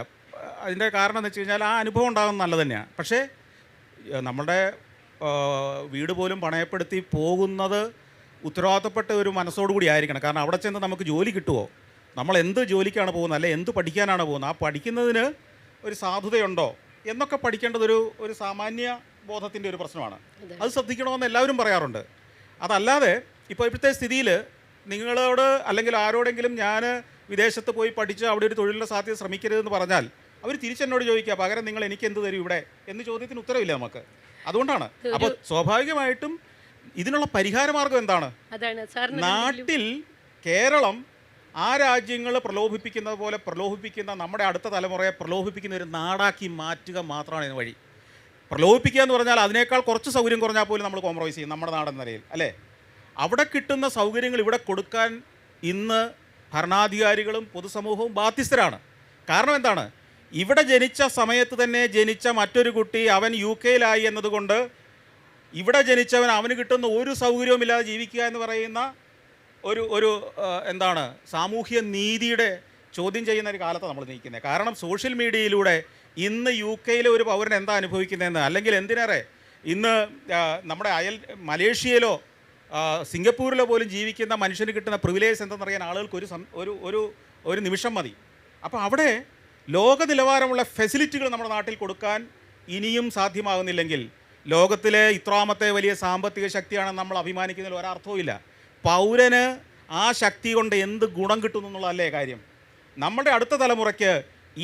അതിൻ്റെ കാരണം എന്ന് വെച്ച് കഴിഞ്ഞാൽ ആ അനുഭവം ഉണ്ടാകുന്നത് നല്ലത് തന്നെയാണ്. പക്ഷേ നമ്മുടെ വീട് പോലും പണയപ്പെടുത്തി പോകുന്നത് ഉത്തരവാദിത്തപ്പെട്ട ഒരു മനസ്സോടുകൂടി ആയിരിക്കണം. കാരണം അവിടെ ചെന്ന് നമുക്ക് ജോലി കിട്ടുമോ, നമ്മൾ എന്ത് ജോലിക്കാണ് പോകുന്നത്, അല്ലെ എന്ത് പഠിക്കാനാണ് പോകുന്നത്, ആ പഠിക്കുന്നതിന് ഒരു സാധുതയുണ്ടോ എന്നൊക്കെ പഠിക്കേണ്ടതൊരു സാമാന്യ ബോധത്തിൻ്റെ ഒരു പ്രശ്നമാണ്. അത് ശ്രദ്ധിക്കണമെന്ന് എല്ലാവരും പറയാറുണ്ട്. അതല്ലാതെ ഇപ്പോഴത്തെ സ്ഥിതിയിൽ നിങ്ങളോട് അല്ലെങ്കിൽ ആരോടെങ്കിലും ഞാൻ വിദേശത്ത് പോയി പഠിച്ച് അവിടെ ഒരു തൊഴിലിൻ്റെ സാധ്യത ശ്രമിക്കരുതെന്ന് പറഞ്ഞാൽ അവർ തിരിച്ചെന്നോട് ചോദിക്കുക, പകരം നിങ്ങൾ എനിക്ക് എന്ത് തരും ഇവിടെ എന്ന ചോദ്യത്തിന് ഉത്തരവില്ല നമുക്ക്. അതുകൊണ്ടാണ് അപ്പോൾ സ്വാഭാവികമായിട്ടും ഇതിനുള്ള പരിഹാരമാർഗം എന്താണ്? നാട്ടിൽ കേരളം ആ രാജ്യങ്ങൾ പ്രലോഭിപ്പിക്കുന്നത് പോലെ പ്രലോഭിപ്പിക്കുന്ന, നമ്മുടെ അടുത്ത തലമുറയെ പ്രലോഭിപ്പിക്കുന്ന ഒരു നാടാക്കി മാറ്റുക മാത്രമാണ് ഇതിന് വഴി. പ്രലോഭിപ്പിക്കുക എന്ന് പറഞ്ഞാൽ അതിനേക്കാൾ കുറച്ച് സൗകര്യം കുറഞ്ഞാൽ പോലും നമ്മൾ കോംപ്രമൈസ് ചെയ്യും നമ്മുടെ നാടെന്ന നിലയിൽ, അല്ലേ? അവിടെ കിട്ടുന്ന സൗകര്യങ്ങൾ ഇവിടെ കൊടുക്കാൻ ഇന്ന് ഭരണാധികാരികളും പൊതുസമൂഹവും ബാധ്യസ്ഥരാണ്. കാരണം എന്താണ്? ഇവിടെ ജനിച്ച സമയത്ത് തന്നെ ജനിച്ച മറ്റൊരു കുട്ടി അവൻ UK എന്നതുകൊണ്ട് ഇവിടെ ജനിച്ചവൻ അവന് കിട്ടുന്ന ഒരു സൗകര്യവുമില്ലാതെ ജീവിക്കുക എന്ന് പറയുന്ന ഒരു എന്താണ് സാമൂഹ്യ നീതിയുടെ ചോദ്യം ചെയ്യുന്ന ഒരു കാലത്താണ് നമ്മൾ നിൽക്കുന്നത്. കാരണം സോഷ്യൽ മീഡിയയിലൂടെ ഇന്ന് UK ഒരു പൗരൻ എന്താ അനുഭവിക്കുന്നതെന്ന്, അല്ലെങ്കിൽ എന്തിനേറെ ഇന്ന് നമ്മുടെ മലേഷ്യയിലോ സിംഗപ്പൂരിലോ പോലും ജീവിക്കുന്ന മനുഷ്യന് കിട്ടുന്ന പ്രിവിലേജ് എന്തെന്നറിയാൻ ആളുകൾക്ക് ഒരു നിമിഷം മതി. അപ്പോൾ അവിടെ ലോക നിലവാരമുള്ള ഫെസിലിറ്റികൾ നമ്മുടെ നാട്ടിൽ കൊടുക്കാൻ ഇനിയും സാധ്യമാകുന്നില്ലെങ്കിൽ ലോകത്തിലെ ഇത്രാമത്തെ വലിയ സാമ്പത്തിക ശക്തിയാണെന്ന് നമ്മൾ അഭിമാനിക്കുന്നതിൽ ഒരർത്ഥവും ഇല്ല. പൗരന് ആ ശക്തി കൊണ്ട് എന്ത് ഗുണം കിട്ടുന്നു എന്നുള്ളതല്ലേ കാര്യം. നമ്മുടെ അടുത്ത തലമുറയ്ക്ക്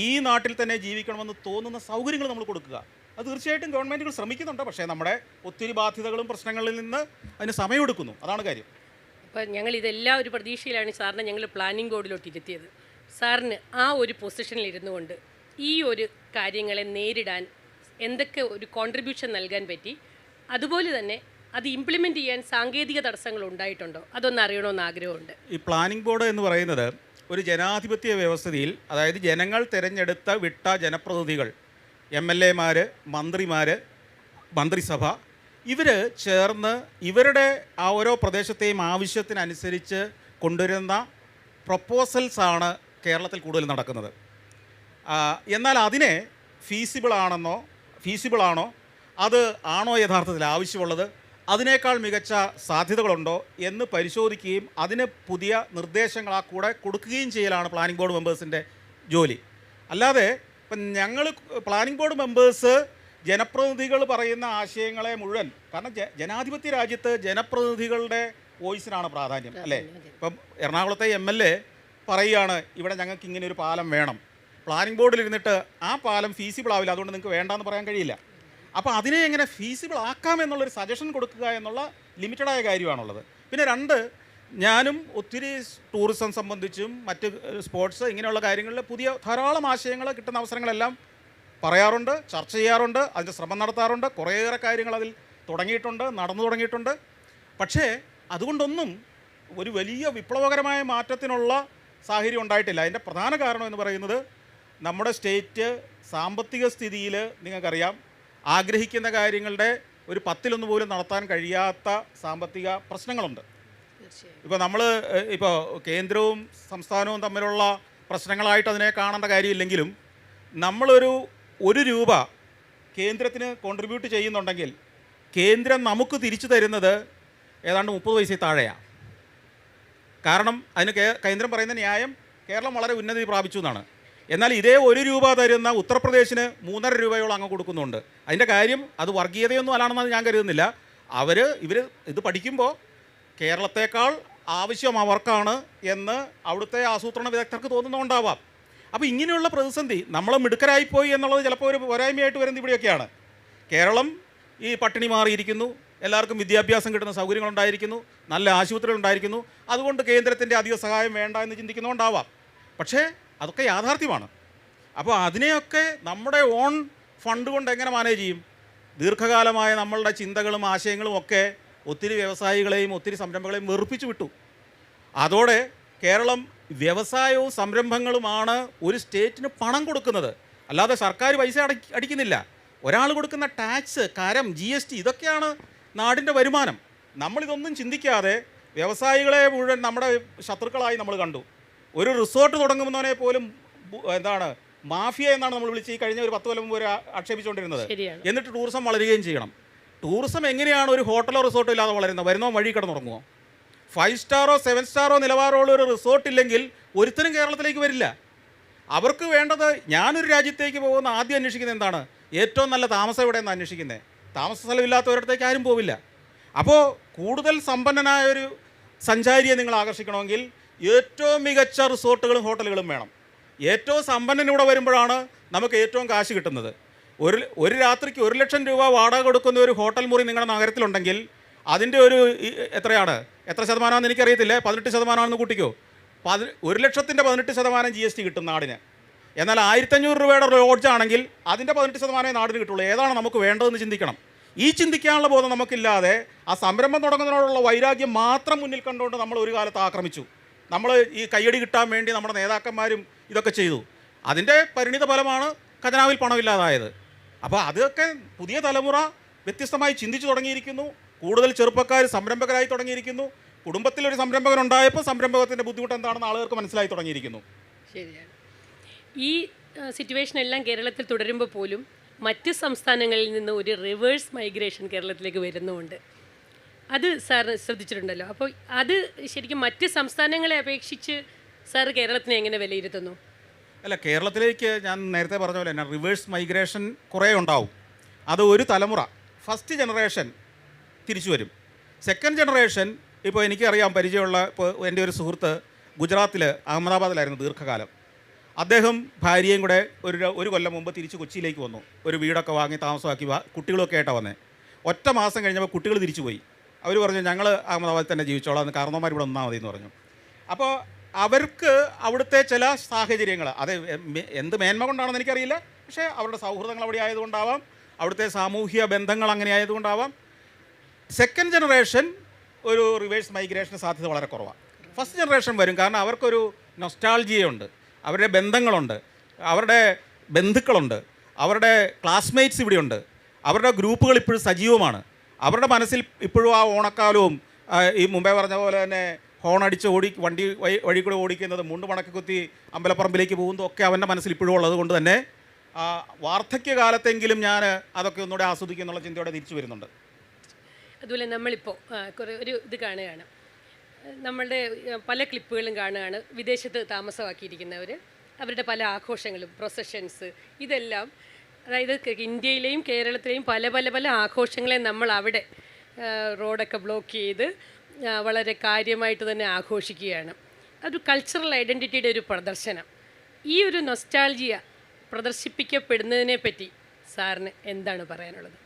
ഈ നാട്ടിൽ തന്നെ ജീവിക്കണമെന്ന് തോന്നുന്ന സൗകര്യങ്ങൾ നമ്മൾ കൊടുക്കുക. അത് തീർച്ചയായിട്ടും ഗവൺമെൻറ്റുകൾ ശ്രമിക്കുന്നുണ്ട്. പക്ഷേ നമ്മുടെ ഒത്തിരി ബാധ്യതകളും പ്രശ്നങ്ങളിൽ നിന്ന് അതിന് സമയമെടുക്കുന്നു. അതാണ് കാര്യം. അപ്പോൾ ഞങ്ങൾ ഇതെല്ലാം ഒരു പ്രതീക്ഷയിലാണ് സാറിനെ ഞങ്ങൾ പ്ലാനിംഗ് ബോർഡിലോട്ട് ഇരുത്തിയത്. സാറിന് ആ ഒരു പൊസിഷനിൽ ഇരുന്നു കൊണ്ട് ഈ ഒരു കാര്യങ്ങളെ നേരിടാൻ എന്തൊക്കെ ഒരു കോൺട്രിബ്യൂഷൻ നൽകാൻ പറ്റി, അതുപോലെ തന്നെ അത് ഇംപ്ലിമെൻ്റ് ചെയ്യാൻ സാങ്കേതിക തടസ്സങ്ങൾ ഉണ്ടായിട്ടുണ്ടോ, അതൊന്ന് അറിയണമെന്ന് ആഗ്രഹമുണ്ട്. ഈ പ്ലാനിംഗ് ബോർഡ് എന്ന് പറയുന്നത് ഒരു ജനാധിപത്യ വ്യവസ്ഥയിൽ, അതായത് ജനങ്ങൾ തിരഞ്ഞെടുത്ത വിട്ട ജനപ്രതിനിധികൾ, MLA മാർ, മന്ത്രിമാർ, മന്ത്രിസഭ, ഇവർ ചേർന്ന് ഇവരുടെ ആ ഓരോ പ്രദേശത്തെയും ആവശ്യത്തിനനുസരിച്ച് കൊണ്ടുവരുന്ന പ്രപ്പോസൽസാണ് കേരളത്തിൽ കൂടുതൽ നടക്കുന്നത്. എന്നാൽ അതിനെ ഫീസിബിളാണോ, അത് ആണോ യഥാർത്ഥത്തിൽ ആവശ്യമുള്ളത്, അതിനേക്കാൾ മികച്ച സാധ്യതകളുണ്ടോ എന്ന് പരിശോധിക്കുകയും അതിന് പുതിയ നിർദ്ദേശങ്ങൾ ആ കൂടെ കൊടുക്കുകയും ചെയ്യലാണ് പ്ലാനിംഗ് ബോർഡ് മെമ്പേഴ്സിൻ്റെ ജോലി. അല്ലാതെ ഇപ്പം ഞങ്ങൾ പ്ലാനിംഗ് ബോർഡ് മെമ്പേഴ്സ് ജനപ്രതിനിധികൾ പറയുന്ന ആശയങ്ങളെ മുഴുവൻ, കാരണം ജനാധിപത്യ രാജ്യത്ത് ജനപ്രതിനിധികളുടെ വോയിസിനാണ് പ്രാധാന്യം, അല്ലേ? ഇപ്പം എറണാകുളത്തെ MLA പറയുകയാണ് ഇവിടെ ഞങ്ങൾക്ക് ഇങ്ങനെ ഒരു പാലം വേണം. പ്ലാനിംഗ് ബോർഡിൽ ഇരുന്നിട്ട് ആ പാലം ഫീസിബിൾ ആവില്ല, അതുകൊണ്ട് നിങ്ങൾക്ക് വേണ്ടാന്ന് പറയാൻ കഴിയില്ല. അപ്പോൾ അതിനെ എങ്ങനെ ഫീസിബിൾ ആക്കാം എന്നുള്ളൊരു സജഷൻ കൊടുക്കുക എന്നുള്ള ലിമിറ്റഡായ കാര്യമാണുള്ളത്. പിന്നെ രണ്ട്, ഞാനും ഒത്തിരി ടൂറിസം സംബന്ധിച്ചും മറ്റ് സ്പോർട്സ് ഇങ്ങനെയുള്ള കാര്യങ്ങളിൽ പുതിയ ധാരാളം ആശയങ്ങൾ കിട്ടുന്ന അവസരങ്ങളെല്ലാം പറയാറുണ്ട്, ചർച്ച ചെയ്യാറുണ്ട്, അതിൻ്റെ ശ്രമം നടത്താറുണ്ട്. കുറേയേറെ കാര്യങ്ങൾ അതിൽ തുടങ്ങിയിട്ടുണ്ട്, നടന്നു തുടങ്ങിയിട്ടുണ്ട്. പക്ഷേ അതുകൊണ്ടൊന്നും ഒരു വലിയ വിപ്ലവകരമായ മാറ്റത്തിനുള്ള സാഹചര്യം ഉണ്ടായിട്ടില്ല. അതിൻ്റെ പ്രധാന കാരണം എന്ന് പറയുന്നത് നമ്മുടെ സ്റ്റേറ്റ് സാമ്പത്തിക സ്ഥിതിയിൽ നിങ്ങൾക്കറിയാം ആഗ്രഹിക്കുന്ന കാര്യങ്ങളുടെ ഒരു 10% പോലും നടത്താൻ കഴിയാത്ത സാമ്പത്തിക പ്രശ്നങ്ങളുണ്ട്. ഇപ്പോൾ നമ്മൾ ഇപ്പോൾ കേന്ദ്രവും സംസ്ഥാനവും തമ്മിലുള്ള പ്രശ്നങ്ങളായിട്ട് അതിനെ കാണേണ്ട കാര്യമില്ലെങ്കിലും നമ്മളൊരു രൂപ കേന്ദ്രത്തിന് കോൺട്രിബ്യൂട്ട് ചെയ്യുന്നുണ്ടെങ്കിൽ കേന്ദ്രം നമുക്ക് തിരിച്ചു തരുന്നത് ഏതാണ്ട് 30 പൈസയിൽ താഴെയാണ്. കാരണം അതിന് കേന്ദ്രം പറയുന്ന ന്യായം കേരളം വളരെ ഉന്നതി പ്രാപിച്ചു എന്നാണ്. എന്നാൽ ഇതേ 1 രൂപ തരുന്ന ഉത്തർപ്രദേശിന് 3.5 രൂപയോളം അങ്ങ് കൊടുക്കുന്നുണ്ട്. അതിൻ്റെ കാര്യം അത് വർഗീയതയൊന്നും അല്ലാണെന്ന് ഞാൻ കരുതുന്നില്ല. ഇവർ ഇത് പഠിക്കുമ്പോൾ കേരളത്തേക്കാൾ ആവശ്യം അവർക്കാണ് എന്ന് അവിടുത്തെ ആസൂത്രണ വിദഗ്ധർക്ക് തോന്നുന്നുണ്ടാവാം. അപ്പോൾ ഇങ്ങനെയുള്ള പ്രതിസന്ധി നമ്മൾ മിടുക്കരായിപ്പോയി എന്നുള്ളത് ചിലപ്പോൾ ഒരു പോരായ്മയായിട്ട് വരുന്നത് ഇവിടെയൊക്കെയാണ്. കേരളം ഈ പട്ടിണി മാറിയിരിക്കുന്നു, എല്ലാവർക്കും വിദ്യാഭ്യാസം കിട്ടുന്ന സൗകര്യങ്ങളുണ്ടായിരിക്കുന്നു, നല്ല ആശുപത്രികളുണ്ടായിരിക്കുന്നു, അതുകൊണ്ട് കേന്ദ്രത്തിൻ്റെ അധിക സഹായം വേണ്ട എന്ന് ചിന്തിക്കുന്നതുകൊണ്ടാവാം. പക്ഷേ അതൊക്കെ യാഥാർത്ഥ്യമാണ്. അപ്പോൾ അതിനെയൊക്കെ നമ്മുടെ ഓൺ ഫണ്ട് കൊണ്ട് എങ്ങനെ മാനേജ് ചെയ്യും? ദീർഘകാലമായ നമ്മളുടെ ചിന്തകളും ആശയങ്ങളും ഒക്കെ ഒത്തിരി വ്യവസായികളെയും ഒത്തിരി സംരംഭങ്ങളെയും വെറുപ്പിച്ചു വിട്ടു. അതോടെ കേരളം വ്യവസായവും സംരംഭങ്ങളുമാണ് ഒരു സ്റ്റേറ്റിന് പണം കൊടുക്കുന്നത്, അല്ലാതെ സർക്കാർ പൈസ അടിക്കുന്നില്ല. ഒരാൾ കൊടുക്കുന്ന ടാക്സ്, കരം, GST ഇതൊക്കെയാണ് നാടിൻ്റെ വരുമാനം. നമ്മളിതൊന്നും ചിന്തിക്കാതെ വ്യവസായികളെ മുഴുവൻ നമ്മുടെ ശത്രുക്കളായി നമ്മൾ കണ്ടു. ഒരു റിസോർട്ട് തുടങ്ങുന്നവനെ പോലും മാഫിയ എന്നാണ് നമ്മൾ വിളിച്ച് ഈ കഴിഞ്ഞ ഒരു 10 കൊല്ലം മുമ്പ് ആക്ഷേപിച്ചുകൊണ്ടിരുന്നത്. എന്നിട്ട് ടൂറിസം വളരുകയും ചെയ്യണം. ടൂറിസം എങ്ങനെയാണ് ഒരു ഹോട്ടലോ റിസോർട്ടോ ഇല്ലാതെ വളരുന്നത്? വരുന്നോ വഴി കിടന്നുറങ്ങുമോ? 5 സ്റ്റാറോ 7 സ്റ്റാറോ നിലവാരമുള്ള ഒരു റിസോർട്ടില്ലെങ്കിൽ ഒരുത്തരും കേരളത്തിലേക്ക് വരില്ല. അവർക്ക് വേണ്ടത്, ഞാനൊരു രാജ്യത്തേക്ക് പോകുന്ന ആദ്യം അന്വേഷിക്കുന്നത് എന്താണ്? ഏറ്റവും നല്ല താമസം എവിടെയെന്ന് അന്വേഷിക്കുന്നത്. താമസ സ്ഥലമില്ലാത്തവരിടത്തേക്ക് ആരും പോവില്ല. അപ്പോൾ കൂടുതൽ സമ്പന്നനായ ഒരു സഞ്ചാരിയെ നിങ്ങൾ ആകർഷിക്കണമെങ്കിൽ ഏറ്റവും മികച്ച റിസോർട്ടുകളും ഹോട്ടലുകളും വേണം. ഏറ്റവും സമ്പന്നനിവിടെ വരുമ്പോഴാണ് നമുക്ക് ഏറ്റവും കാശ് കിട്ടുന്നത്. ഒരു രാത്രിക്ക് 1 ലക്ഷം രൂപ വാടക കൊടുക്കുന്ന ഒരു ഹോട്ടൽ മുറി നിങ്ങളുടെ നഗരത്തിലുണ്ടെങ്കിൽ അതിൻ്റെ എത്ര ശതമാനമാണെന്ന് എനിക്കറിയത്തില്ല, 18% കൂട്ടിക്കോ. 1 ലക്ഷത്തിൻ്റെ 18% GST കിട്ടും നാടിന്. എന്നാൽ 1500 രൂപയുടെ ലോഡ്ജാണെങ്കിൽ അതിൻ്റെ 18% നാടിന് കിട്ടുള്ളൂ. ഏതാണ് നമുക്ക് വേണ്ടതെന്ന് ചിന്തിക്കണം. ഈ ചിന്തിക്കാനുള്ള ബോധം നമുക്കില്ലാതെ ആ സംരംഭം തുടങ്ങുന്നതിനോടുള്ള വൈരാഗ്യം മാത്രം മുന്നിൽ കണ്ടുകൊണ്ട് നമ്മൾ ഒരു കാലത്ത് ആക്രമിച്ചു. നമ്മൾ ഈ കയ്യടി കിട്ടാൻ വേണ്ടി നമ്മുടെ നേതാക്കന്മാരും ഇതൊക്കെ ചെയ്തു. അതിൻ്റെ പരിണിത ഫലമാണ് ഖജനാവിൽ പണമില്ലാതായത്. അപ്പോൾ അതൊക്കെ പുതിയ തലമുറ വ്യത്യസ്തമായി ചിന്തിച്ചു തുടങ്ങിയിരിക്കുന്നു. കൂടുതൽ ചെറുപ്പക്കാർ സംരംഭകരായി തുടങ്ങിയിരിക്കുന്നു. കുടുംബത്തിലൊരു സംരംഭകൻ ഉണ്ടായപ്പോൾ സംരംഭകത്തിൻ്റെ ബുദ്ധിമുട്ട് എന്താണെന്ന് ആളുകൾക്ക് മനസ്സിലായി തുടങ്ങിയിരിക്കുന്നു. ശരിയാണ്. ഈ സിറ്റുവേഷൻ എല്ലാം കേരളത്തിൽ തുടരുമ്പോൾ പോലും മറ്റ് സംസ്ഥാനങ്ങളിൽ നിന്ന് ഒരു റിവേഴ്സ് മൈഗ്രേഷൻ കേരളത്തിലേക്ക് വരുന്നുമുണ്ട്. അത് സാർ ശ്രദ്ധിച്ചിട്ടുണ്ടല്ലോ. അപ്പോൾ അത് ശരിക്കും മറ്റ് സംസ്ഥാനങ്ങളെ അപേക്ഷിച്ച് സാർ കേരളത്തിനെ എങ്ങനെ വിലയിരുത്തുന്നു? അല്ല, കേരളത്തിലേക്ക് ഞാൻ നേരത്തെ പറഞ്ഞ പോലെ തന്നെ റിവേഴ്സ് മൈഗ്രേഷൻ കുറേ ഉണ്ടാവും. അത് ഒരു തലമുറ, ഫസ്റ്റ് ജനറേഷൻ തിരിച്ചു വരും. സെക്കൻഡ് ജനറേഷൻ, ഇപ്പോൾ എനിക്കറിയാം പരിചയമുള്ള, ഇപ്പോൾ എൻ്റെ ഒരു സുഹൃത്ത് ഗുജറാത്തിൽ അഹമ്മദാബാദിലായിരുന്നു ദീർഘകാലം. അദ്ദേഹം ഭാര്യയും കൂടെ ഒരു കൊല്ലം മുമ്പ് തിരിച്ച് കൊച്ചിയിലേക്ക് വന്നു. ഒരു വീടൊക്കെ വാങ്ങി താമസമാക്കി കുട്ടികളൊക്കെ ആയിട്ടാണ് വന്നത്. ഒറ്റ മാസം കഴിഞ്ഞപ്പോൾ കുട്ടികൾ തിരിച്ചു പോയി. അവർ പറഞ്ഞു ഞങ്ങൾ അഹമ്മദാബാദിൽ തന്നെ ജീവിച്ചോളാം, എന്ന് കാരണവന്മാർ ഇവിടെ വന്നാൽ മതി എന്ന് പറഞ്ഞു. അപ്പോൾ അവർക്ക് അവിടുത്തെ ചില സാഹചര്യങ്ങൾ, അത് എന്ത് മേന്മ കൊണ്ടാണെന്ന് എനിക്കറിയില്ല, പക്ഷേ അവരുടെ സൗഹൃദങ്ങൾ അവിടെ ആയതുകൊണ്ടാവാം, അവിടുത്തെ സാമൂഹ്യ ബന്ധങ്ങൾ അങ്ങനെ ആയതുകൊണ്ടാവാം. സെക്കൻഡ് ജനറേഷൻ ഒരു റിവേഴ്സ് മൈഗ്രേഷന് സാധ്യത വളരെ കുറവാണ്. ഫസ്റ്റ് ജനറേഷൻ വരും, കാരണം അവർക്കൊരു നൊസ്റ്റാൾജിയുണ്ട്, അവരുടെ ബന്ധങ്ങളുണ്ട്, അവരുടെ ബന്ധുക്കളുണ്ട്, അവരുടെ ക്ലാസ്മേറ്റ്സ് ഇവിടെയുണ്ട്, അവരുടെ ഗ്രൂപ്പുകൾ ഇപ്പോഴും സജീവമാണ്. അവരുടെ മനസ്സിൽ ഇപ്പോഴും ആ ഓണക്കാലവും ഈ മുമ്പേ പറഞ്ഞ പോലെ തന്നെ ഹോണടിച്ച് വഴി കൂടെ ഓടിക്കുന്നത്, മുണ്ട് മണക്കി കുത്തി അമ്പലപ്പറമ്പിലേക്ക് പോകുന്നതും ഒക്കെ അവൻ്റെ മനസ്സിൽ ഇപ്പോഴും ഉള്ളത് കൊണ്ട് തന്നെ വാർദ്ധക്യകാലത്തെങ്കിലും ഞാൻ അതൊക്കെ ഒന്നുകൂടെ ആസ്വദിക്കും എന്നുള്ള ചിന്തയോടെ തിരിച്ചു വരുന്നുണ്ട്. അതുപോലെ നമ്മളിപ്പോൾ കുറേ ഒരു ഇത് കാണുകയാണ്, നമ്മളുടെ പല ക്ലിപ്പുകളും കാണുകയാണ്, വിദേശത്ത് താമസമാക്കിയിരിക്കുന്നവർ അവരുടെ പല ആഘോഷങ്ങളും പ്രൊസഷൻസ് ഇതെല്ലാം, അതായത് ഇന്ത്യയിലെയും കേരളത്തിലെയും പല പല പല ആഘോഷങ്ങളെ നമ്മൾ അവിടെ റോഡൊക്കെ ബ്ലോക്ക് ചെയ്ത് വളരെ കാര്യമായിട്ട് തന്നെ ആഘോഷിക്കുകയാണ്. ഒരു കൾച്ചറൽ ഐഡൻറ്റിറ്റിയുടെ ഒരു പ്രദർശനം. ഈ ഒരു നൊസ്റ്റാൾജിയ പ്രദർശിപ്പിക്കപ്പെടുന്നതിനെ പറ്റി സാറിന് എന്താണ് പറയാനുള്ളത്?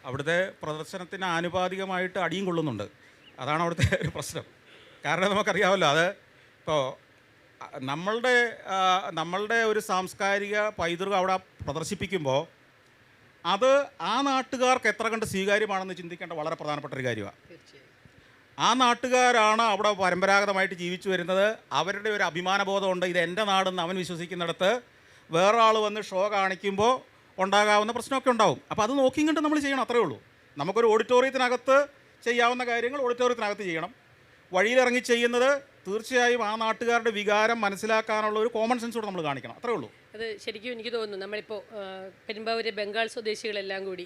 അവിടുത്തെ പ്രദർശനത്തിന് ആനുപാതികമായിട്ട് അടിയും കൊള്ളുന്നുണ്ട്. അതാണ് അവിടുത്തെ ഒരു പ്രശ്നം. കാരണം നമുക്കറിയാമല്ലോ, അത് ഇപ്പോൾ നമ്മളുടെ ഒരു സാംസ്കാരിക പൈതൃകം അവിടെ പ്രദർശിപ്പിക്കുമ്പോൾ അത് ആ നാട്ടുകാർക്ക് എത്ര കണ്ട് സ്വീകാര്യമാണെന്ന് ചിന്തിക്കേണ്ട വളരെ പ്രധാനപ്പെട്ട ഒരു കാര്യമാണ്. ആ നാട്ടുകാരാണ് അവിടെ പരമ്പരാഗതമായിട്ട് ജീവിച്ചു വരുന്നത്. അവരുടെ ഒരു അഭിമാനബോധമുണ്ട്, ഇത് എൻ്റെ നാടെന്ന് അവൻ വിശ്വസിക്കുന്നിടത്ത് വേറെ ആൾ വന്ന് ഷോ കാണിക്കുമ്പോൾ ഉണ്ടാകാവുന്ന പ്രശ്നമൊക്കെ ഉണ്ടാവും. അപ്പോൾ അത് നോക്കിയും കണ്ട് നമ്മൾ ചെയ്യണം, അത്രയേ ഉള്ളൂ. നമുക്കൊരു ഓഡിറ്റോറിയത്തിനകത്ത് ചെയ്യാവുന്ന കാര്യങ്ങൾ ഓഡിറ്റോറിയത്തിനകത്ത് ചെയ്യണം. വഴിയിലിറങ്ങി ചെയ്യുന്നത് തീർച്ചയായും ആ നാട്ടുകാരുടെ വികാരം മനസ്സിലാക്കാനുള്ള ഒരു കോമൺ സെൻസ് കൂടെ നമ്മൾ കാണിക്കണം, അത്രേ ഉള്ളൂ. അത് ശരിക്കും എനിക്ക് തോന്നുന്നു നമ്മളിപ്പോൾ പെരുമ്പാവൂരെ ബംഗാൾ സ്വദേശികളെല്ലാം കൂടി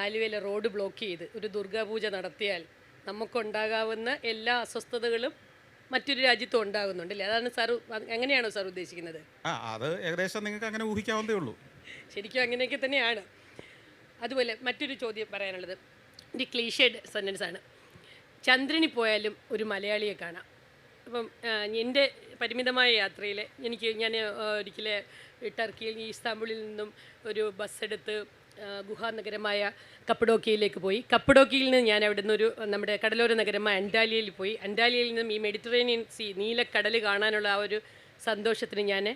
ആലുവയിലെ റോഡ് ബ്ലോക്ക് ചെയ്ത് ഒരു ദുർഗാപൂജ നടത്തിയാൽ നമുക്കുണ്ടാകാവുന്ന എല്ലാ അസ്വസ്ഥതകളും മറ്റൊരു രാജ്യത്തും ഉണ്ടാകുന്നുണ്ടല്ലേ? അതാണ് സാർ, അങ്ങനെയാണോ സാർ ഉദ്ദേശിക്കുന്നത്? അത് ഏകദേശം നിങ്ങൾക്ക് അങ്ങനെ ഊഹിക്കാവുന്നതേ ഉള്ളൂ. ശരിക്കും അങ്ങനെയൊക്കെ തന്നെയാണ്. അതുപോലെ മറ്റൊരു ചോദ്യം പറയാനുള്ളത് ഒരു ക്ലീഷേഡ് സെൻറ്റൻസാണ്. ചന്ദ്രനിൽ പോയാലും ഒരു മലയാളിയെ കാണാം. അപ്പം എൻ്റെ പരിമിതമായ യാത്രയിൽ ഞാൻ ഒരിക്കൽ ടർക്കിയിൽ ഇസ്താംബുളിൽ നിന്നും ഒരു ബസ്സെടുത്ത് ഗുഹാനഗരമായ കപ്പഡോക്കിയയിലേക്ക് പോയി. കപ്പഡോക്കിയിൽ നിന്ന് ഞാൻ അവിടെ നിന്നൊരു നമ്മുടെ കടലോര നഗരമായ അന്റാലിയയിൽ പോയി. അന്റാലിയയിൽ നിന്നും ഈ മെഡിറ്ററേനിയൻ സീ നീലക്കടൽ കാണാനുള്ള ആ ഒരു സന്തോഷത്തിന് ഞാൻ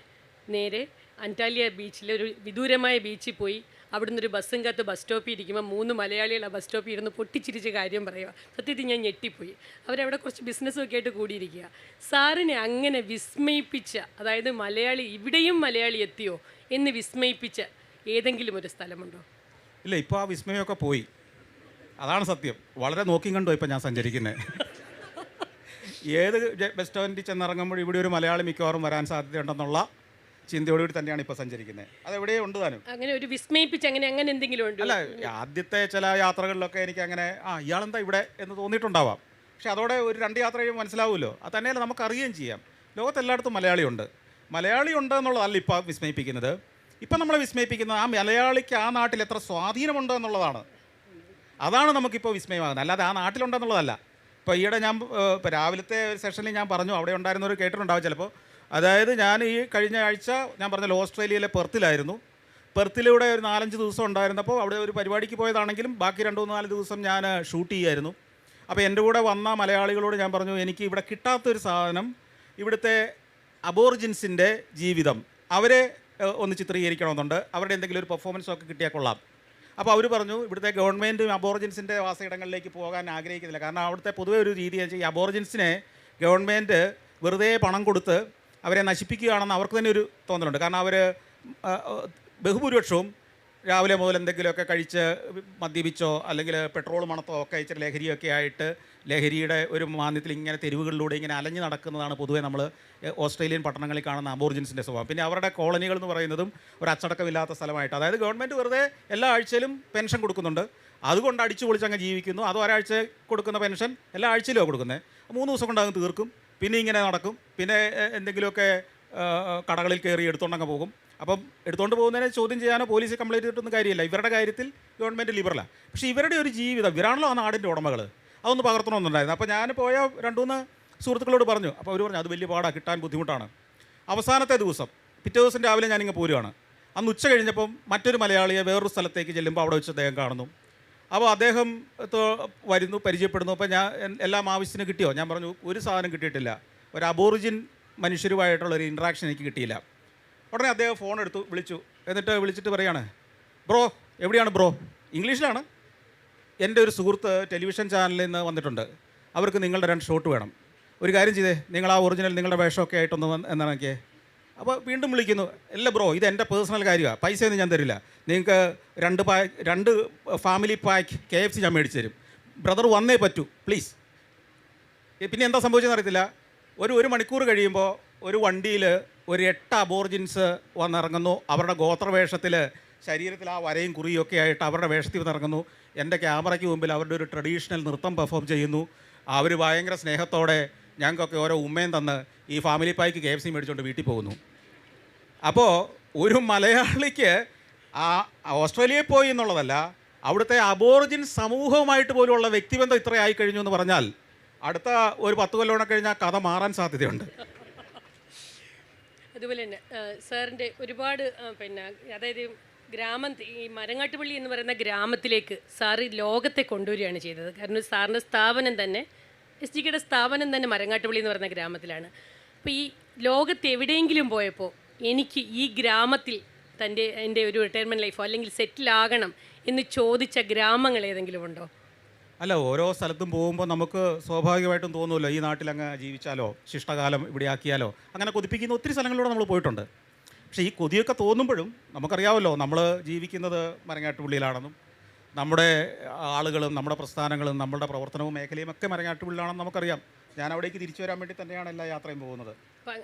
നേരെ അന്റാലിയ ബീച്ചിലെ ഒരു വിദൂരമായ ബീച്ചിൽ പോയി. അവിടുന്ന് ഒരു ബസ്സും കാത്ത് ബസ് സ്റ്റോപ്പിൽ ഇരിക്കുമ്പോൾ 3 മലയാളികൾ ആ ബസ് സ്റ്റോപ്പിൽ ഇരുന്ന് പൊട്ടിച്ചിരിച്ച് കാര്യം പറയുക. സത്യത്തിൽ ഞാൻ ഞെട്ടിപ്പോയി. അവരവിടെ കുറച്ച് ബിസിനസ്സൊക്കെ ആയിട്ട് കൂടിയിരിക്കുക. സാറിനെ അങ്ങനെ വിസ്മയിപ്പിച്ച, അതായത് മലയാളി ഇവിടെയും മലയാളി എത്തിയോ എന്ന് വിസ്മയിപ്പിച്ച ഏതെങ്കിലും ഒരു സ്ഥലമുണ്ടോ? ഇല്ല, ഇപ്പോൾ ആ വിസ്മയമൊക്കെ പോയി. അതാണ് സത്യം. വളരെ നോക്കിയും കണ്ടോ ഇപ്പം ഞാൻ സഞ്ചരിക്കുന്നത്. ഏത് ബസ് സ്റ്റാൻഡിൽ ചെന്നിറങ്ങുമ്പോൾ ഇവിടെ ഒരു മലയാളി മിക്കവാറും വരാൻ സാധ്യതയുണ്ടെന്നുള്ള ചിന്തയോടുകൂടി തന്നെയാണ് ഇപ്പോൾ സഞ്ചരിക്കുന്നത്. അതെവിടെയേ ഉണ്ട് താനും. അങ്ങനെ ഒരു വിസ്മയിപ്പിച്ച് അങ്ങനെ എന്തെങ്കിലും ഉണ്ട്? അല്ല, ആദ്യത്തെ ചില യാത്രകളിലൊക്കെ എനിക്ക് അങ്ങനെ ഇയാളെന്താ ഇവിടെ എന്ന് തോന്നിയിട്ടുണ്ടാവാം. പക്ഷെ അതോടെ ഒരു 2 യാത്ര കഴിയുമ്പോൾ മനസ്സിലാവുമല്ലോ. അത് തന്നെയല്ല, നമുക്കറിയുകയും ചെയ്യാം. ലോകത്തെല്ലായിടത്തും മലയാളി ഉണ്ട് എന്നുള്ളതല്ല ഇപ്പോൾ വിസ്മയിപ്പിക്കുന്നത്. ഇപ്പം നമ്മളെ വിസ്മയിപ്പിക്കുന്നത് ആ മലയാളിക്ക് ആ നാട്ടിൽ എത്ര സ്വാധീനമുണ്ട് എന്നുള്ളതാണ്. അതാണ് നമുക്കിപ്പോൾ വിസ്മയമാകുന്നത്, അല്ലാതെ ആ നാട്ടിലുണ്ടെന്നുള്ളതല്ല. ഇപ്പോൾ ഈയിടെ ഞാൻ ഇപ്പോൾ രാവിലത്തെ ഒരു സെഷനിൽ ഞാൻ പറഞ്ഞു, അവിടെ ഉണ്ടായിരുന്നവർ കേട്ടിട്ടുണ്ടാവും ചിലപ്പോൾ. അതായത് ഞാൻ ഈ കഴിഞ്ഞ ആഴ്ച ഞാൻ പറഞ്ഞല്ലോ ഓസ്ട്രേലിയയിലെ പെർത്തിലായിരുന്നു. പെർത്തിലൂടെ ഒരു 4-5 ദിവസം ഉണ്ടായിരുന്നപ്പോൾ അവിടെ ഒരു പരിപാടിക്ക് പോയതാണെങ്കിലും ബാക്കി 2-4 ദിവസം ഞാൻ ഷൂട്ട് ചെയ്യുമായിരുന്നു. അപ്പോൾ എൻ്റെ കൂടെ വന്ന മലയാളികളോട് ഞാൻ പറഞ്ഞു, എനിക്ക് ഇവിടെ കിട്ടാത്തൊരു സാധനം ഇവിടുത്തെ അബോറിജിൻസിൻ്റെ ജീവിതം, അവരെ ഒന്ന് ചിത്രീകരിക്കണമെന്നുണ്ട്. അവരുടെ എന്തെങ്കിലും ഒരു പെർഫോമൻസൊക്കെ കിട്ടിയാൽ കൊള്ളാം. അപ്പോൾ അവർ പറഞ്ഞു, ഇവിടുത്തെ ഗവൺമെൻറ്റും അബോറിജിൻസിൻ്റെ വാസയിടങ്ങളിലേക്ക് പോകാൻ ആഗ്രഹിക്കുന്നില്ല. കാരണം അവിടുത്തെ പൊതുവെ ഒരു രീതി വെച്ചാൽ ഈ അബോറിജിൻസിനെ ഗവൺമെൻറ് വെറുതെ പണം കൊടുത്ത് അവരെ നശിപ്പിക്കുകയാണെന്ന് അവർക്ക് തന്നെ ഒരു തോന്നലുണ്ട്. കാരണം അവർ ബഹുഭൂരിപക്ഷവും രാവിലെ മുതൽ എന്തെങ്കിലുമൊക്കെ കഴിച്ച് മദ്യപിച്ചോ അല്ലെങ്കിൽ പെട്രോൾ മണത്തോ ഒക്കെ ഇച്ചിരി ലഹരിയൊക്കെ ആയിട്ട് ലഹരിയുടെ ഒരു മാന്യത്തിൽ ഇങ്ങനെ തെരുവുകളിലൂടെ ഇങ്ങനെ അലഞ്ഞു നടക്കുന്നതാണ് പൊതുവേ നമ്മൾ ഓസ്ട്രേലിയൻ പട്ടണങ്ങളിൽ കാണുന്ന അബോറിജിൻസിൻ്റെ സ്വഭാവം. പിന്നെ അവരുടെ കോളനികൾ എന്ന് പറയുന്നതും ഒരു അച്ചടക്കമില്ലാത്ത സ്ഥലമായിട്ട്, അതായത് ഗവൺമെൻറ് വെറുതെ എല്ലാ ആഴ്ചയിലും പെൻഷൻ കൊടുക്കുന്നുണ്ട്, അതുകൊണ്ട് അടിച്ചു പൊളിച്ചങ്ങ് ജീവിക്കുന്നു. അത് ഒരാഴ്ച കൊടുക്കുന്ന പെൻഷൻ എല്ലാ ആഴ്ചയിലും കൊടുക്കുന്നത്, 3 ദിവസം കൊണ്ട് അങ്ങ് തീർക്കും. പിന്നെ ഇങ്ങനെ നടക്കും. പിന്നെ എന്തെങ്കിലുമൊക്കെ കടകളിൽ കയറി എടുത്തുകൊണ്ടങ്ങ് പോകും. അപ്പം എടുത്തുകൊണ്ട് പോകുന്നതിനെ ചോദ്യം ചെയ്യാനോ പോലീസ് കംപ്ലയിൻറ്റ് ചെയ്തിട്ടൊന്നും കാര്യമില്ല. ഇവരുടെ കാര്യത്തിൽ ഗവൺമെൻറ് ലിബറലാണ്. പക്ഷേ ഇവരുടെ ഒരു ജീവിതം, ഇവരാണല്ലോ ആ നാടിൻ്റെ ഉടമകൾ, അതൊന്ന് പകർത്തണമെന്നുണ്ടായിരുന്നു. അപ്പോൾ ഞാൻ പോയ 2-3 സുഹൃത്തുക്കളോട് പറഞ്ഞു. അപ്പോൾ അവർ പറഞ്ഞു അത് വലിയ പാടാണ്, കിട്ടാൻ ബുദ്ധിമുട്ടാണ്. അവസാനത്തെ ദിവസം പിറ്റേ ദിവസം രാവിലെ ഞാനിങ്ങ് പോരുകയാണ്. അന്ന് ഉച്ച കഴിഞ്ഞപ്പം മറ്റൊരു മലയാളിയെ വേറൊരു സ്ഥലത്തേക്ക് ചെല്ലുമ്പോൾ അവിടെ വെച്ച് അദ്ദേഹം കാണുന്നു. അപ്പോൾ അദ്ദേഹം വരുന്നു, പരിചയപ്പെടുന്നു. അപ്പോൾ ഞാൻ എല്ലാം ആവശ്യത്തിന് കിട്ടിയോ? ഞാൻ പറഞ്ഞു ഒരു സാധനം കിട്ടിയിട്ടില്ല, ഒരു അബോറിജിൻ മനുഷ്യരുമായിട്ടുള്ളൊരു ഇൻട്രാക്ഷൻ എനിക്ക് കിട്ടിയില്ല. ഉടനെ അദ്ദേഹം ഫോൺ എടുത്തു വിളിച്ചിട്ട് പറയാണ്, ബ്രോ എവിടെയാണ് ബ്രോ? ഇംഗ്ലീഷിലാണ്. എൻ്റെ ഒരു സുഹൃത്ത് ടെലിവിഷൻ ചാനലിൽ നിന്ന് വന്നിട്ടുണ്ട്, അവർക്ക് നിങ്ങളുടെ 2 ഷോട്ട് വേണം. ഒരു കാര്യം ചെയ്തേ, നിങ്ങൾ ആ ഒറിജിനൽ നിങ്ങളുടെ വേഷമൊക്കെ ആയിട്ടൊന്ന് എന്നാണൊക്കെ. അപ്പോൾ വീണ്ടും വിളിക്കുന്നു, അല്ല ബ്രോ ഇത് എൻ്റെ പേഴ്സണൽ കാര്യമാണ്, പൈസയൊന്നും ഞാൻ തരില്ല, നിങ്ങൾക്ക് 2 ഫാമിലി പാക്ക് KFC ഞാൻ മേടിച്ച് തരും, ബ്രദർ വന്നേ പറ്റൂ പ്ലീസ്. പിന്നെ എന്താ സംഭവിച്ചതെന്ന് അറിയത്തില്ല. ഒരു മണിക്കൂർ കഴിയുമ്പോൾ ഒരു വണ്ടിയിൽ ഒരു 8 അബോറിജിൻസ് വന്നിറങ്ങുന്നു. അവരുടെ ഗോത്രവേഷത്തിൽ ശരീരത്തിൽ ആ വരയും കുറിയും ഒക്കെ ആയിട്ട് അവരുടെ വേഷത്തിൽ ഇറങ്ങുന്നു. എൻ്റെ ക്യാമറയ്ക്ക് മുമ്പിൽ അവരുടെ ഒരു ട്രഡീഷണൽ നൃത്തം പെർഫോം ചെയ്യുന്നു. അവർ ഭയങ്കര സ്നേഹത്തോടെ ഞങ്ങൾക്കൊക്കെ ഓരോ ഉമ്മയും തന്ന് ഈ ഫാമിലി പായ്ക്ക് KFC മേടിച്ചുകൊണ്ട് വീട്ടിൽ പോകുന്നു. അപ്പോൾ ഒരു മലയാളിക്ക് ആ ഓസ്ട്രേലിയയിൽ പോയി എന്നുള്ളതല്ല, അവിടുത്തെ അബോറിജിൻ സമൂഹവുമായിട്ട് പോലുമുള്ള വ്യക്തിബന്ധം ഇത്രയായി കഴിഞ്ഞു എന്ന് പറഞ്ഞാൽ അടുത്ത ഒരു 10 കൊല്ലം കഴിഞ്ഞാൽ കഥ മാറാൻ സാധ്യതയുണ്ട്. അതുപോലെ തന്നെ സാറിൻ്റെ ഒരുപാട് പിന്നെ അതായത് ഈ മരങ്ങാട്ടുപള്ളി എന്ന് പറയുന്ന ഗ്രാമത്തിലേക്ക് സാറ് ലോകത്തെ കൊണ്ടുവരികയാണ് ചെയ്തത്. കാരണം സാറിൻ്റെ സ്ഥാപനം തന്നെ SGKയുടെ സ്ഥാപനം തന്നെ മരങ്ങാട്ടുപള്ളി എന്ന് പറയുന്ന ഗ്രാമത്തിലാണ്. അപ്പോൾ ഈ ലോകത്ത് എവിടെയെങ്കിലും പോയപ്പോൾ എനിക്ക് ഈ ഗ്രാമത്തിൽ എൻ്റെ ഒരു റിട്ടയർമെൻറ്റ് ലൈഫോ അല്ലെങ്കിൽ സെറ്റിലാകണം എന്ന് ചോദിച്ച ഗ്രാമങ്ങൾ ഏതെങ്കിലും ഉണ്ടോ? അല്ല, ഓരോ സ്ഥലത്തും പോകുമ്പോൾ നമുക്ക് സ്വാഭാവികമായിട്ടും തോന്നുമല്ലോ ഈ നാട്ടിൽ അങ്ങ് ജീവിച്ചാലോ, ശിഷ്ടകാലം ഇവിടെ ആക്കിയാലോ, അങ്ങനെ കൊതിപ്പിക്കുന്ന ഒത്തിരി സ്ഥലങ്ങളിലൂടെ നമ്മൾ പോയിട്ടുണ്ട്. പക്ഷേ ഈ കൊതിയൊക്കെ തോന്നുമ്പോഴും നമുക്കറിയാമല്ലോ നമ്മൾ ജീവിക്കുന്നത് മരങ്ങാട്ടുപള്ളിയിലാണെന്നും നമ്മുടെ ആളുകളും നമ്മുടെ പ്രസ്ഥാനങ്ങളും നമ്മുടെ പ്രവർത്തനവും മേഖലയും ഒക്കെ മരങ്ങാട്ടുപള്ളിയിലാണെന്ന് നമുക്കറിയാം. ഞാൻ അവിടേക്ക് തിരിച്ചു വരാൻ വേണ്ടി തന്നെയാണ് എല്ലാ യാത്രയും പോകുന്നത്.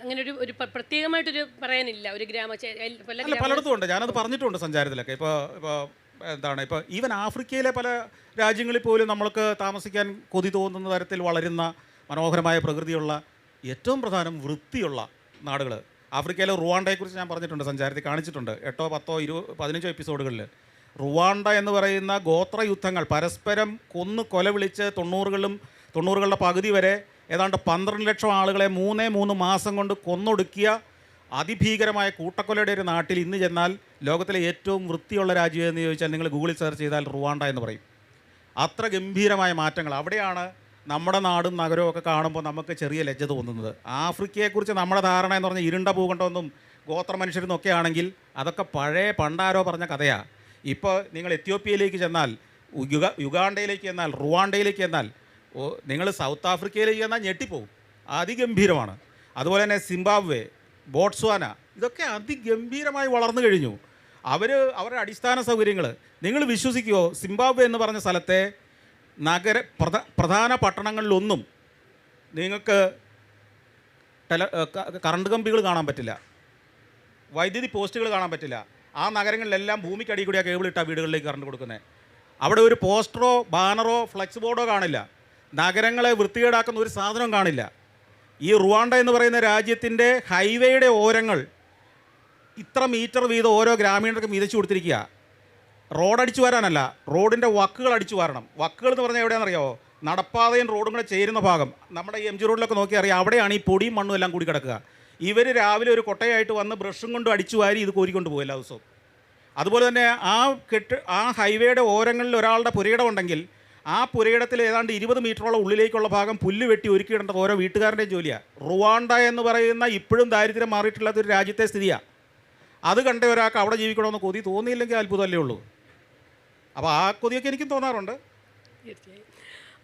അങ്ങനെ ഒരു പ്രത്യേകമായിട്ടൊരു പറയാനില്ല ഒരു അല്ല, പലയിടത്തും ഉണ്ട്. ഞാനത് പറഞ്ഞിട്ടുണ്ട് സഞ്ചാരത്തിലൊക്കെ. ഇപ്പോൾ ഈവൻ ആഫ്രിക്കയിലെ പല രാജ്യങ്ങളിൽ പോലും നമ്മൾക്ക് താമസിക്കാൻ കൊതി തോന്നുന്ന തരത്തിൽ വളരുന്ന മനോഹരമായ പ്രകൃതിയുള്ള ഏറ്റവും പ്രധാനം വൃത്തിയുള്ള നാടുകൾ. ആഫ്രിക്കയിലെ റുവാണ്ടയെക്കുറിച്ച് ഞാൻ പറഞ്ഞിട്ടുണ്ട്, സഞ്ചാരത്തിൽ കാണിച്ചിട്ടുണ്ട് 8, 10, 20, 15 എപ്പിസോഡുകളിൽ. റുവാണ്ട എന്ന് പറയുന്ന ഗോത്രയുദ്ധങ്ങൾ പരസ്പരം കൊല വിളിച്ച് 90കളുടെ പകുതി വരെ ഏതാണ്ട് 12 ലക്ഷം ആളുകളെ 3 മാസം കൊണ്ട് കൊന്നൊടുക്കിയ അതിഭീകരമായ കൂട്ടക്കൊലയുടെ ഒരു നാട്ടിൽ ഇന്ന് ചെന്നാൽ ലോകത്തിലെ ഏറ്റവും വൃത്തിയുള്ള രാജ്യം എന്ന് ചോദിച്ചാൽ നിങ്ങൾ ഗൂഗിളിൽ സെർച്ച് ചെയ്താൽ റുവാണ്ട എന്ന് പറയും. അത്ര ഗംഭീരമായ മാറ്റങ്ങൾ. അവിടെയാണ് നമ്മുടെ നാടും നഗരവും ഒക്കെ കാണുമ്പോൾ നമുക്ക് ചെറിയ ലജ്ജ തോന്നുന്നത്. ആഫ്രിക്കയെക്കുറിച്ച് നമ്മുടെ ധാരണ എന്ന് പറഞ്ഞാൽ ഇരുണ്ട ഭൂഖണ്ഡമൊന്നും ഗോത്ര മനുഷ്യരെന്നൊക്കെ ആണെങ്കിൽ അതൊക്കെ പണ്ടാരോ പറഞ്ഞ കഥയാണ്. ഇപ്പോൾ നിങ്ങൾ എത്യോപ്യയിലേക്ക് ചെന്നാൽ, യുഗാണ്ടയിലേക്ക് ചെന്നാൽ, റുവാണ്ടയിലേക്ക് ചെന്നാൽ, നിങ്ങൾ സൗത്ത് ആഫ്രിക്കയിലേക്ക് ചെന്നാൽ ഞെട്ടിപ്പോവും. അതിഗംഭീരമാണ്. അതുപോലെ തന്നെ സിംബാബ്വെ, ബോട്സ്വാന, ഇതൊക്കെ അതിഗംഭീരമായി വളർന്നു കഴിഞ്ഞു. അവരുടെ അടിസ്ഥാന സൗകര്യങ്ങൾ നിങ്ങൾ വിശ്വസിക്കുമോ? സിംബാബ്വെ എന്ന് പറഞ്ഞ സ്ഥലത്തെ പ്രധാന പട്ടണങ്ങളിലൊന്നും നിങ്ങൾക്ക് കറണ്ട് കമ്പികൾ കാണാൻ പറ്റില്ല, വൈദ്യുതി പോസ്റ്റുകൾ കാണാൻ പറ്റില്ല. ആ നഗരങ്ങളിലെല്ലാം ഭൂമിക്കടിയിൽ കൂടിയാണ് കേബിൾ ഇട്ടാൽ വീടുകളിലേക്ക് കറണ്ട് കൊടുക്കുന്നത്. അവിടെ ഒരു പോസ്റ്ററോ ബാനറോ ഫ്ലെക്സ് ബോർഡോ കാണില്ല. നഗരങ്ങളെ വൃത്തികേടാക്കുന്ന ഒരു സാധനവും കാണില്ല. ഈ റുവാണ്ട എന്ന് പറയുന്ന രാജ്യത്തിൻ്റെ ഹൈവേയുടെ ഓരങ്ങൾ ഇത്ര മീറ്റർ വീതം ഓരോ ഗ്രാമീണർക്കും വീതിച്ചു കൊടുത്തിരിക്കുക. റോഡടിച്ചു വരാനല്ല, റോഡിൻ്റെ വക്കുകൾ അടിച്ചു വരണം. വക്കുകൾ എന്ന് പറഞ്ഞാൽ എവിടെയാണെന്നറിയാമോ? നടപ്പാതയും റോഡും കൂടെ ചേരുന്ന ഭാഗം. നമ്മുടെ MG റോഡിലൊക്കെ നോക്കി അറിയാം, അവിടെയാണ് ഈ പൊടിയും മണ്ണും എല്ലാം കൂടി കിടക്കുക. ഇവർ രാവിലെ ഒരു കൊട്ടയായിട്ട് വന്ന് ബ്രഷും കൊണ്ട് അടിച്ചു വാരി ഇത് കോരിക്കൊണ്ട് പോകും എല്ലാ ദിവസവും. അതുപോലെ തന്നെ ആ ഹൈവേയുടെ ഓരങ്ങളിൽ ഒരാളുടെ പുരയിടം ഉണ്ടെങ്കിൽ ആ പുരയിടത്തിൽ ഏതാണ്ട് 20 മീറ്ററോളം ഉള്ളിലേക്കുള്ള ഭാഗം പുല്ല് വെട്ടി ഒരുക്കിയിടേണ്ടത് ഓരോ വീട്ടുകാരുടെയും ജോലിയാണ്. റുവാണ്ട എന്ന് പറയുന്ന ഇപ്പോഴും ദാരിദ്ര്യം മാറിയിട്ടില്ലാത്തൊരു രാജ്യത്തെ സ്ഥിതിയാണ്. അത് കണ്ട ഒരാൾക്ക് അവിടെ ജീവിക്കണമെന്ന് കൊതി തോന്നിയില്ലെങ്കിൽ അത്ഭുതമല്ലേ ഉള്ളൂ. അപ്പോൾ ആ കൊതിയൊക്കെ എനിക്കും തോന്നാറുണ്ട്. തീർച്ചയായും.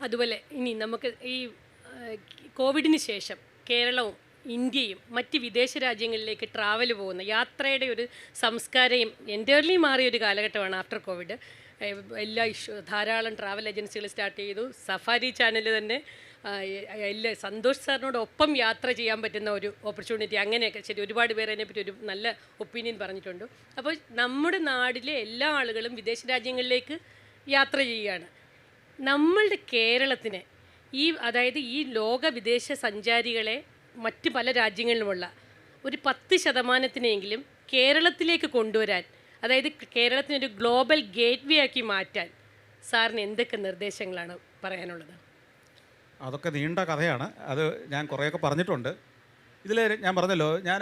അതുപോലെ ഇനി നമുക്ക് ഈ കോവിഡിന് ശേഷം കേരളവും ഇന്ത്യയും മറ്റ് വിദേശ രാജ്യങ്ങളിലേക്ക് ട്രാവൽ പോകുന്ന യാത്രയുടെ ഒരു സംസ്കാരം എൻ്റർലി മാറിയൊരു കാലഘട്ടമാണ് ആഫ്റ്റർ കോവിഡ്. ധാരാളം ട്രാവൽ ഏജൻസികൾ സ്റ്റാർട്ട് ചെയ്തു. സഫാരി ചാനൽ തന്നെ സന്തോഷ് സാറിനോടൊപ്പം യാത്ര ചെയ്യാൻ പറ്റുന്ന ഒരു ഓപ്പർച്യൂണിറ്റി, അങ്ങനെയൊക്കെ ശരി ഒരുപാട് പേര് അതിനെപ്പറ്റി ഒരു നല്ല ഒപ്പീനിയൻ പറഞ്ഞിട്ടുണ്ട്. അപ്പോൾ നമ്മുടെ നാട്ടിലെ എല്ലാ ആളുകളും വിദേശ രാജ്യങ്ങളിലേക്ക് യാത്ര ചെയ്യുകയാണ്. നമ്മളുടെ കേരളത്തിന് അതായത് ഈ ലോക വിദേശ സഞ്ചാരികളെ മറ്റ് പല രാജ്യങ്ങളിലുമുള്ള ഒരു 10% കേരളത്തിലേക്ക് കൊണ്ടുവരാൻ, അതായത് കേരളത്തിനൊരു ഗ്ലോബൽ ഗേറ്റ് വേ ആക്കി മാറ്റാൻ സാറിന് എന്തൊക്കെ നിർദ്ദേശങ്ങളാണ് പറയാനുള്ളത്? അതൊക്കെ നീണ്ട കഥയാണ്. അത് ഞാൻ കുറേയൊക്കെ പറഞ്ഞിട്ടുണ്ട്. ഇതിൽ ഞാൻ പറഞ്ഞല്ലോ, ഞാൻ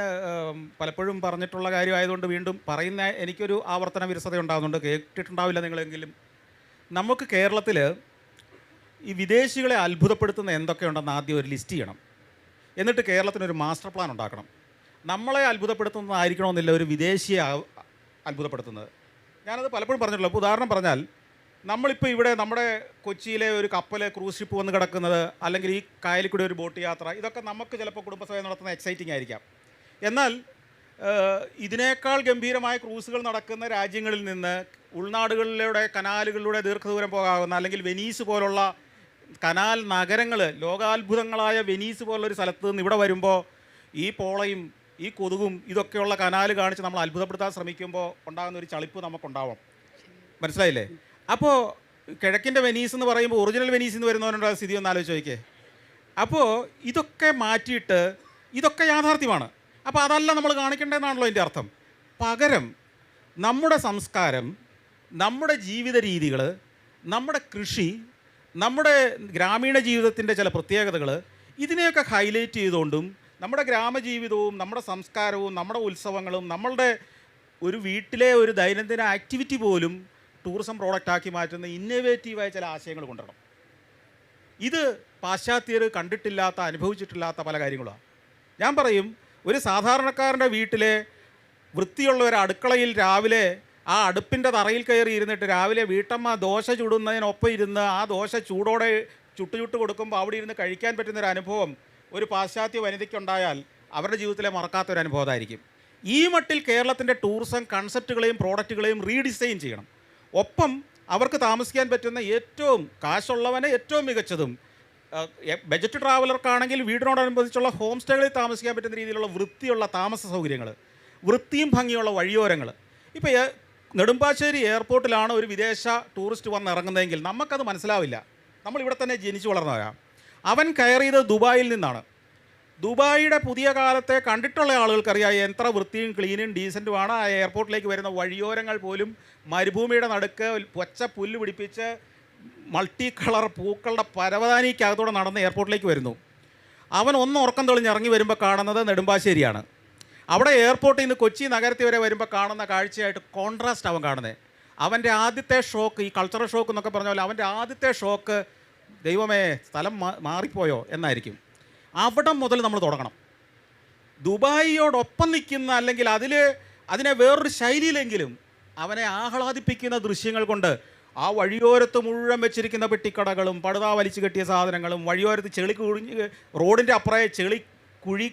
പലപ്പോഴും പറഞ്ഞിട്ടുള്ള കാര്യമായതുകൊണ്ട് വീണ്ടും പറയുന്ന എനിക്കൊരു ആവർത്തന വിരസത ഉണ്ടാകുന്നുണ്ട്. കേട്ടിട്ടുണ്ടാവില്ല നിങ്ങളെങ്കിലും. നമുക്ക് കേരളത്തിൽ ഈ വിദേശികളെ അത്ഭുതപ്പെടുത്തുന്ന എന്തൊക്കെയുണ്ടെന്ന് ആദ്യം ഒരു ലിസ്റ്റ് ചെയ്യണം. എന്നിട്ട് കേരളത്തിനൊരു മാസ്റ്റർ പ്ലാൻ ഉണ്ടാക്കണം. നമ്മളെ അത്ഭുതപ്പെടുത്തുന്നതായിരിക്കണമെന്നില്ല ഒരു വിദേശിയെ അത്ഭുതപ്പെടുത്തുന്നത്. ഞാനത് പലപ്പോഴും പറഞ്ഞിട്ടുള്ളൂ. ഇപ്പോൾ ഉദാഹരണം പറഞ്ഞാൽ, നമ്മളിപ്പോൾ ഇവിടെ നമ്മുടെ കൊച്ചിയിലെ ഒരു കപ്പൽ ക്രൂസ് ഷിപ്പ് വന്ന് കിടക്കുന്നത്, അല്ലെങ്കിൽ ഈ കായലിൽ കൂടി ഒരു ബോട്ട് യാത്ര, ഇതൊക്കെ നമുക്ക് ചിലപ്പോൾ കുടുംബസമയം നടത്തുന്ന എക്സൈറ്റിംഗ് ആയിരിക്കാം. എന്നാൽ ഇതിനേക്കാൾ ഗംഭീരമായ ക്രൂസുകൾ നടക്കുന്ന രാജ്യങ്ങളിൽ നിന്ന് ഉൾനാടുകളിലൂടെ കനാലുകളിലൂടെ ദീർഘദൂരം പോകാവുന്ന, അല്ലെങ്കിൽ വെനീസ് പോലുള്ള കനാൽ നഗരങ്ങൾ, ലോകാത്ഭുതങ്ങളായ വെനീസ് പോലുള്ളൊരു സ്ഥലത്ത് നിന്ന് ഇവിടെ വരുമ്പോൾ ഈ പോളയും ഈ കൊതുകും ഇതൊക്കെയുള്ള കനാല് കാണിച്ച് നമ്മൾ അത്ഭുതപ്പെടുത്താൻ ശ്രമിക്കുമ്പോൾ ഉണ്ടാകുന്ന ഒരു ചളിപ്പ് നമുക്കുണ്ടാവാം. മനസ്സിലായില്ലേ? അപ്പോൾ കിഴക്കിൻ്റെ വെനീസ് എന്ന് പറയുമ്പോൾ ഒറിജിനൽ വെനീസിൽ നിന്ന് വരുന്നവരുടെ സ്ഥിതി ഒന്ന് ആലോചിച്ച് നോക്കിയേ. അപ്പോൾ ഇതൊക്കെ മാറ്റിയിട്ട് ഇതൊക്കെ യാഥാർത്ഥ്യമാണ്. അപ്പോൾ അതല്ല നമ്മൾ കാണിക്കേണ്ടതെന്നാണല്ലോ എൻ്റെ അർത്ഥം. പകരം നമ്മുടെ സംസ്കാരം, നമ്മുടെ ജീവിത രീതികൾ, നമ്മുടെ കൃഷി, നമ്മുടെ ഗ്രാമീണ ജീവിതത്തിൻ്റെ ചില പ്രത്യേകതകൾ, ഇതിനെയൊക്കെ ഹൈലൈറ്റ് ചെയ്തുകൊണ്ടും നമ്മുടെ ഗ്രാമജീവിതവും നമ്മുടെ സംസ്കാരവും നമ്മുടെ ഉത്സവങ്ങളും നമ്മളുടെ ഒരു വീട്ടിലെ ഒരു ദൈനംദിന ആക്ടിവിറ്റി പോലും ടൂറിസം പ്രോഡക്റ്റാക്കി മാറ്റുന്ന ഇന്നോവേറ്റീവായ ചില ആശയങ്ങൾ കൊണ്ടുവരണം. ഇത് പാശ്ചാത്യർ കണ്ടിട്ടില്ലാത്ത, അനുഭവിച്ചിട്ടില്ലാത്ത പല കാര്യങ്ങളാണ്. ഞാൻ പറയും, ഒരു സാധാരണക്കാരൻ്റെ വീട്ടിലെ വൃത്തിയുള്ള ഒരു അടുക്കളയിൽ രാവിലെ ആ അടുപ്പിൻ്റെ തറയിൽ കയറി ഇരുന്നിട്ട് രാവിലെ വീട്ടമ്മ ദോശ ചുടുന്നതിനൊപ്പം ഇരുന്ന് ആ ദോശ ചൂടോടെ ചുട്ട് കൊടുക്കുമ്പോൾ അവിടെ ഇരുന്ന് കഴിക്കാൻ പറ്റുന്നൊരു അനുഭവം ഒരു പാശ്ചാത്യ വനിതയ്ക്കുണ്ടായാൽ അവരുടെ ജീവിതത്തിലെ മറക്കാത്തൊരു അനുഭവമായിരിക്കും. ഈ മട്ടിൽ കേരളത്തിൻ്റെ ടൂറിസം കൺസെപ്റ്റുകളെയും പ്രോഡക്റ്റുകളെയും റീഡിസൈൻ ചെയ്യണം. ഒപ്പം അവർക്ക് താമസിക്കാൻ പറ്റുന്ന ഏറ്റവും കാശുള്ളവന് ഏറ്റവും മികച്ചതും, ബജറ്റ് ട്രാവലർക്കാണെങ്കിൽ വീടിനോടനുബന്ധിച്ചുള്ള ഹോം സ്റ്റേകളിൽ താമസിക്കാൻ പറ്റുന്ന രീതിയിലുള്ള വൃത്തിയുള്ള താമസ സൗകര്യങ്ങൾ, വൃത്തിയും ഭംഗിയുള്ള വഴിയോരങ്ങൾ. ഇപ്പോൾ നെടുമ്പാശ്ശേരി എയർപോർട്ടിലാണ് ഒരു വിദേശ ടൂറിസ്റ്റ് വന്ന് ഇറങ്ങുന്നതെങ്കിൽ നമുക്കത് മനസ്സിലാവില്ല. നമ്മളിവിടെ തന്നെ ജനിച്ചു വളർന്നവരാണ്. അവൻ കയറിയത് ദുബായിൽ നിന്നാണ്. ദുബായിയുടെ പുതിയ കാലത്തെ കണ്ടിട്ടുള്ള ആളുകൾക്കറിയാം എത്ര വൃത്തിയും ക്ലീനും ഡീസൻറ്റുമാണ്. ആ എയർപോർട്ടിലേക്ക് വരുന്ന വഴിയോരങ്ങൾ പോലും മരുഭൂമിയുടെ നടുക്ക് പച്ച പുല്ല് പിടിപ്പിച്ച് മൾട്ടി കളർ പൂക്കളുടെ പരവതാനിക്കകത്തൂടെ നടന്ന് എയർപോർട്ടിലേക്ക് വരുന്നു. അവൻ ഒന്ന് ഉറക്കം തെളിഞ്ഞ് ഇറങ്ങി വരുമ്പോൾ കാണുന്നത് നെടുമ്പാശ്ശേരിയാണ്. അവിടെ എയർപോർട്ടിൽ നിന്ന് കൊച്ചി നഗരത്തിൽ വരെ വരുമ്പോൾ കാണുന്ന കാഴ്ചയായിട്ട് കോൺട്രാസ്റ്റ് അവൻ കാണുന്നത്. അവൻ്റെ ആദ്യത്തെ ഷോക്ക്, ഈ കൾച്ചറൽ ഷോക്ക് എന്നൊക്കെ പറഞ്ഞ പോലെ അവൻ്റെ ആദ്യത്തെ ഷോക്ക്, ദൈവമേ സ്ഥലം മാറിപ്പോയോ എന്നായിരിക്കും. അവിടെ മുതൽ നമ്മൾ തുടങ്ങണം. ദുബായിയോടൊപ്പം നിൽക്കുന്ന, അല്ലെങ്കിൽ അതിനെ വേറൊരു ശൈലിയിലെങ്കിലും അവനെ ആഹ്ലാദിപ്പിക്കുന്ന ദൃശ്യങ്ങൾ കൊണ്ട് ആ വഴിയോരത്ത് മുഴുവൻ വെച്ചിരിക്കുന്ന പെട്ടിക്കടകളും പടുതാ വലിച്ചു കെട്ടിയ സാധനങ്ങളും, വഴിയോരത്ത് ചെളി കുഴിഞ്ഞ് റോഡിൻ്റെ അപ്പുറേ ചെളി കുഴി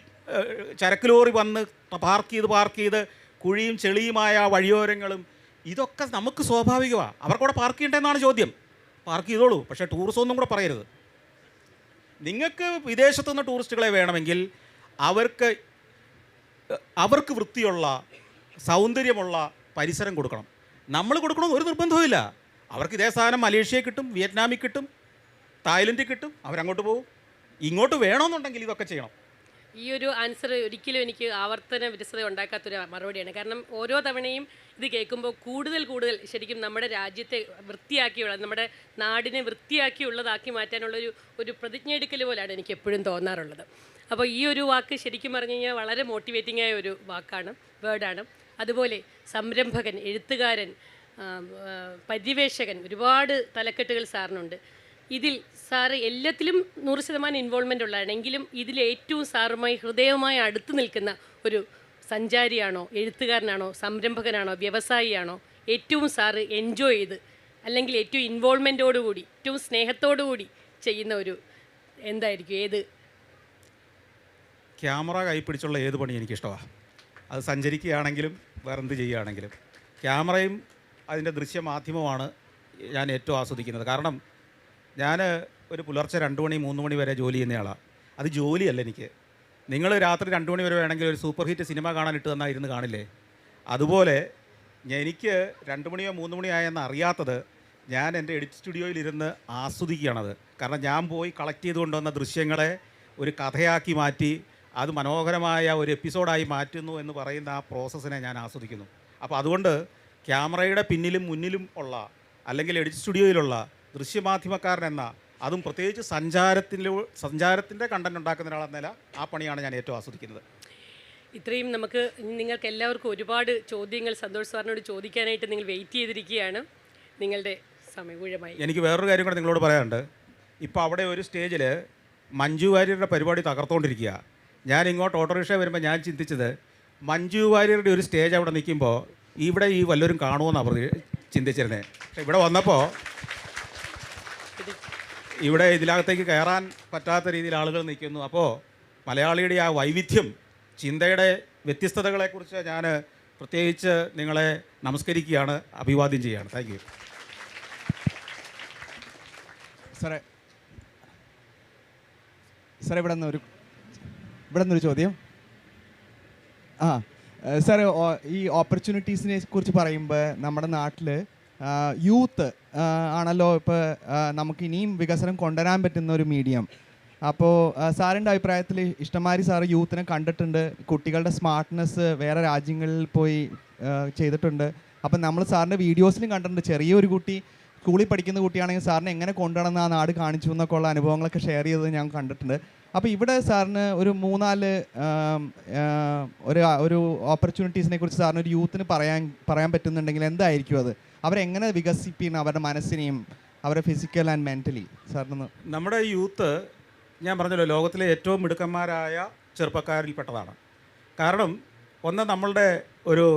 ചരക്ക് ലോറി വന്ന് പാർക്ക് ചെയ്ത് കുഴിയും ചെളിയുമായ വഴിയോരങ്ങളും, ഇതൊക്കെ നമുക്ക് സ്വാഭാവികമാണ്. അവർക്കവിടെ പാർക്ക് ചെയ്യേണ്ടതെന്നാണ് ചോദ്യം. പാർക്ക് ചെയ്തോളൂ, പക്ഷേ ടൂറിസം ഒന്നും കൂടെ പറയരുത്. നിങ്ങൾക്ക് വിദേശത്തുനിന്ന് ടൂറിസ്റ്റുകളെ വേണമെങ്കിൽ അവർക്ക് വൃത്തിയുള്ള സൗന്ദര്യമുള്ള പരിസരം കൊടുക്കണം. നമ്മൾ കൊടുക്കണമെന്ന് ഒരു നിർബന്ധവുമില്ല. അവർക്ക് ഇതേ സാധനം മലേഷ്യയിൽ കിട്ടും, വിയറ്റ്നാമിൽ കിട്ടും, തായ്ലൻഡിൽ കിട്ടും. അവരങ്ങോട്ട് പോകും. ഇങ്ങോട്ട് വേണമെന്നുണ്ടെങ്കിൽ ഇതൊക്കെ ചെയ്യണം. ഈ ഒരു ആൻസർ ഒരിക്കലും എനിക്ക് ആവർത്തന വിരസത ഉണ്ടാക്കാത്തൊരു മറുപടിയാണ്. കാരണം ഓരോ തവണയും ഇത് കേൾക്കുമ്പോൾ കൂടുതൽ ശരിക്കും നമ്മുടെ രാജ്യത്തെ വൃത്തിയാക്കിയുള്ള, നമ്മുടെ നാടിനെ വൃത്തിയാക്കിയുള്ളതാക്കി മാറ്റാനുള്ളൊരു പ്രതിജ്ഞയെടുക്കൽ പോലെയാണ് എനിക്ക് എപ്പോഴും തോന്നാറുള്ളത്. അപ്പോൾ ഈ ഒരു വാക്ക് ശരിക്കും പറഞ്ഞു കഴിഞ്ഞാൽ വളരെ മോട്ടിവേറ്റിംഗ് ആയ ഒരു വേർഡാണ്. അതുപോലെ സംരംഭകൻ, എഴുത്തുകാരൻ, പര്യവേഷകൻ, ഒരുപാട് തലക്കെട്ടുകൾ സാറിനുണ്ട്. ഇതിൽ സാറ് എല്ലാത്തിലും 100% ഇൻവോൾവ്മെൻ്റ് ഉള്ളതാണ്. എങ്കിലും ഇതിലേറ്റവും സാറുമായി ഹൃദയവുമായി അടുത്ത് നിൽക്കുന്ന ഒരു സഞ്ചാരിയാണോ, എഴുത്തുകാരനാണോ, സംരംഭകനാണോ, വ്യവസായിയാണോ ഏറ്റവും സാറ് എൻജോയ് ചെയ്ത്, അല്ലെങ്കിൽ ഏറ്റവും ഇൻവോൾവ്മെൻറ്റോടുകൂടി, ഏറ്റവും സ്നേഹത്തോടുകൂടി ചെയ്യുന്ന ഒരു എന്തായിരിക്കും? ഏത് ക്യാമറ കൈപ്പിടിച്ചുള്ള ഏത് പണി എനിക്കിഷ്ടമാണ്. അത് സഞ്ചരിക്കുകയാണെങ്കിലും വേറെന്ത് ചെയ്യുകയാണെങ്കിലും ക്യാമറയും അതിൻ്റെ ദൃശ്യമാധ്യമമാണ് ഞാൻ ഏറ്റവും ആസ്വദിക്കുന്നത്. കാരണം ഞാൻ ഒരു പുലർച്ചെ 2 മണി 3 മണി വരെ ജോലി ചെയ്യുന്നയാളാണ്. അത് ജോലിയല്ല എനിക്ക്. നിങ്ങൾ രാത്രി 2 മണി വരെ വേണമെങ്കിൽ ഒരു സൂപ്പർ ഹിറ്റ് സിനിമ കാണാൻ ഇട്ട് തന്നാൽ ഇരുന്ന് കാണില്ലേ? അതുപോലെ എനിക്ക് 2 മണിയോ 3 മണിയോ ആയെന്ന് അറിയാത്തത് ഞാൻ എൻ്റെ എഡിറ്റ് സ്റ്റുഡിയോയിലിരുന്ന് ആസ്വദിക്കുകയാണത്. കാരണം ഞാൻ പോയി കളക്ട് ചെയ്ത് കൊണ്ടുവന്ന ദൃശ്യങ്ങളെ ഒരു കഥയാക്കി മാറ്റി അത് മനോഹരമായ ഒരു എപ്പിസോഡായി മാറ്റുന്നു എന്ന് പറയുന്ന ആ പ്രോസസ്സിനെ ഞാൻ ആസ്വദിക്കുന്നു. അപ്പോൾ അതുകൊണ്ട് ക്യാമറയുടെ പിന്നിലും മുന്നിലും ഉള്ള, അല്ലെങ്കിൽ എഡിറ്റ് സ്റ്റുഡിയോയിലുള്ള ദൃശ്യമാധ്യമക്കാരനെന്ന, അതും പ്രത്യേകിച്ച് സഞ്ചാരത്തിൻ്റെ കണ്ടന്റ് ഉണ്ടാക്കുന്ന ഒരാളെന്ന നില ആ പണിയാണ് ഞാൻ ഏറ്റവും ആസ്വദിക്കുന്നത്. ഇത്രയും നിങ്ങൾക്ക് എല്ലാവർക്കും ഒരുപാട് ചോദ്യങ്ങൾ സന്തോഷ് സാറിനോട് ചോദിക്കാനായിട്ട് നിങ്ങൾ വെയിറ്റ് ചെയ്തിരിക്കുകയാണ്. നിങ്ങളുടെ സമയകൂഴമായി. എനിക്ക് വേറൊരു കാര്യം കൂടെ നിങ്ങളോട് പറയാനുണ്ട്. ഇപ്പോൾ അവിടെ ഒരു സ്റ്റേജിൽ മഞ്ജു വാര്യരുടെ പരിപാടി തകർത്തുകൊണ്ടിരിക്കുക. ഞാൻ ഇങ്ങോട്ട് ഓട്ടോറിക്ഷ വരുമ്പോൾ ഞാൻ ചിന്തിച്ചത്, മഞ്ജു വാര്യരുടെ ഒരു സ്റ്റേജ് അവിടെ നിൽക്കുമ്പോൾ ഇവിടെ ഈ വല്ലവരും കാണുമെന്നാണ് ചിന്തിച്ചിരുന്നത്. പക്ഷേ ഇവിടെ വന്നപ്പോൾ ഇവിടെ ഇതിനകത്തേക്ക് കയറാൻ പറ്റാത്ത രീതിയിൽ ആളുകൾ നിൽക്കുന്നു. അപ്പോൾ മലയാളിയുടെ ആ വൈവിധ്യം, ചിന്തയുടെ വ്യത്യസ്തതകളെക്കുറിച്ച് ഞാൻ പ്രത്യേകിച്ച് നിങ്ങളെ നമസ്കരിക്കുകയാണ്, അഭിവാദ്യം ചെയ്യുകയാണ്. Thank you. സാറേ ഇവിടെ നിന്നൊരു ചോദ്യം. ആ സാർ, ഈ ഓപ്പർച്യൂണിറ്റീസിനെ കുറിച്ച് പറയുമ്പോൾ നമ്മുടെ നാട്ടിൽ യൂത്ത് ആണല്ലോ ഇപ്പോൾ നമുക്ക് ഇനിയും വികസനം കൊണ്ടുവരാൻ പറ്റുന്ന ഒരു മീഡിയം. അപ്പോൾ സാറിൻ്റെ അഭിപ്രായത്തിൽ ഇഷ്ടംമാതിരി സാറ് യൂത്തിനെ കണ്ടിട്ടുണ്ട്, കുട്ടികളുടെ സ്മാർട്ട്നെസ് വേറെ രാജ്യങ്ങളിൽ പോയി ചെയ്തിട്ടുണ്ട്. അപ്പം നമ്മൾ സാറിൻ്റെ വീഡിയോസിലും കണ്ടിട്ടുണ്ട്, ചെറിയൊരു കുട്ടി സ്കൂളിൽ പഠിക്കുന്ന കുട്ടിയാണെങ്കിൽ സാറിനെ എങ്ങനെ കൊണ്ടുവന്ന് ആ നാട് കാണിച്ചു എന്നൊക്കെ ഉള്ള അനുഭവങ്ങളൊക്കെ ഷെയർ ചെയ്തത് ഞാൻ കണ്ടിട്ടുണ്ട്. അപ്പോൾ ഇവിടെ സാറിന് ഒരു 3-4 ഒരു ഓപ്പർച്യൂണിറ്റീസിനെ കുറിച്ച് സാറിന് ഒരു യൂത്തിന് പറയാൻ പറ്റുന്നുണ്ടെങ്കിൽ എന്തായിരിക്കും അത്? അവരെങ്ങനെ വികസിപ്പിക്കണം അവരുടെ മനസ്സിനെയും അവരുടെ ഫിസിക്കൽ ആൻഡ് മെൻ്റലി? സാറിന് നമ്മുടെ യൂത്ത് ഞാൻ പറഞ്ഞല്ലോ ലോകത്തിലെ ഏറ്റവും മിടുക്കന്മാരായ ചെറുപ്പക്കാരിൽപ്പെട്ടതാണ്. കാരണം ഒന്ന്, നമ്മളുടെ ഒരു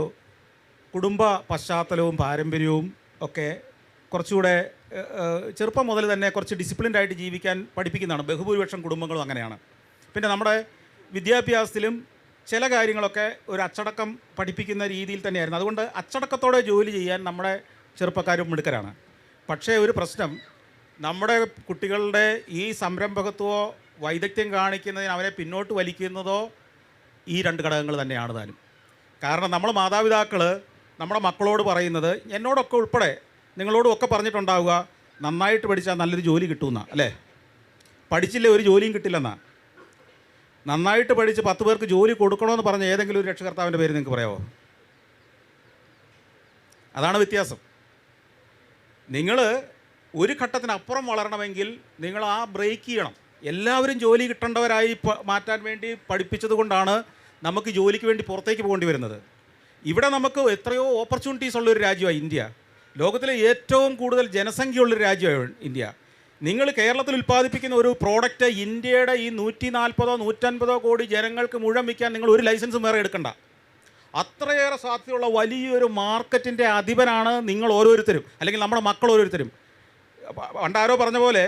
കുടുംബ പശ്ചാത്തലവും പാരമ്പര്യവും ഒക്കെ കുറച്ചുകൂടെ ചെറുപ്പം മുതൽ തന്നെ കുറച്ച് ഡിസിപ്ലിൻഡ് ആയിട്ട് ജീവിക്കാൻ പഠിപ്പിക്കുന്നതാണ്. ബഹുഭൂരിപക്ഷം കുടുംബങ്ങളും അങ്ങനെയാണ്. പിന്നെ നമ്മുടെ വിദ്യാഭ്യാസത്തിലും ചില കാര്യങ്ങളൊക്കെ ഒരു അച്ചടക്കം പഠിപ്പിക്കുന്ന രീതിയിൽ തന്നെയായിരുന്നു. അതുകൊണ്ട് അച്ചടക്കത്തോടെ ജോലി ചെയ്യാൻ നമ്മുടെ ചെറുപ്പക്കാരും മിടുക്കരാണ്. പക്ഷേ ഒരു പ്രശ്നം, നമ്മുടെ കുട്ടികളുടെ ഈ സംരംഭകത്വമോ വൈദഗ്ധ്യം കാണിക്കുന്നതിന് അവരെ പിന്നോട്ട് വലിക്കുന്നതോ ഈ 2 ഘടകങ്ങൾ തന്നെയാണ് താനും. കാരണം നമ്മൾ മാതാപിതാക്കൾ നമ്മുടെ മക്കളോട് പറയുന്നത്, എന്നോടൊക്കെ ഉൾപ്പെടെ നിങ്ങളോടും ഒക്കെ പറഞ്ഞിട്ടുണ്ടാവുക, നന്നായിട്ട് പഠിച്ചാൽ നല്ലൊരു ജോലി കിട്ടുമെന്നാ, അല്ലേ? പഠിച്ചില്ലേ ഒരു ജോലിയും കിട്ടില്ലെന്നാ. നന്നായിട്ട് പഠിച്ച് 10 പേർക്ക് ജോലി കൊടുക്കണമെന്ന് പറഞ്ഞ ഏതെങ്കിലും ഒരു രക്ഷകർത്താവിൻ്റെ പേര് നിങ്ങൾക്ക് പറയാമോ? അതാണ് വ്യത്യാസം. നിങ്ങൾ ഒരു ഘട്ടത്തിനപ്പുറം വളരണമെങ്കിൽ നിങ്ങൾ ആ ബ്രേക്ക് ചെയ്യണം. എല്ലാവരും ജോലി കിട്ടേണ്ടവരായി മാറ്റാൻ വേണ്ടി പഠിപ്പിച്ചത് കൊണ്ടാണ് നമുക്ക് ജോലിക്ക് വേണ്ടി പുറത്തേക്ക് പോകേണ്ടി വരുന്നത്. ഇവിടെ നമുക്ക് എത്രയോ ഓപ്പർച്യൂണിറ്റീസ് ഉള്ളൊരു രാജ്യമാണ് ഇന്ത്യ. ലോകത്തിലെ ഏറ്റവും കൂടുതൽ ജനസംഖ്യയുള്ളൊരു രാജ്യമാണ് ഇന്ത്യ. നിങ്ങൾ കേരളത്തിൽ ഉൽപ്പാദിപ്പിക്കുന്ന ഒരു പ്രോഡക്റ്റ് ഇന്ത്യയുടെ ഈ 140-150 കോടി ജനങ്ങൾക്ക് മുഴുവൻ വിൽക്കാൻ നിങ്ങൾ ഒരു ലൈസൻസും വേറെ എടുക്കണ്ട. അത്രയേറെ സാധ്യതയുള്ള വലിയൊരു മാർക്കറ്റിൻ്റെ അധിപനാണ് നിങ്ങൾ ഓരോരുത്തരും, അല്ലെങ്കിൽ നമ്മുടെ മക്കൾ ഓരോരുത്തരും. പണ്ടാരോ പറഞ്ഞ പോലെ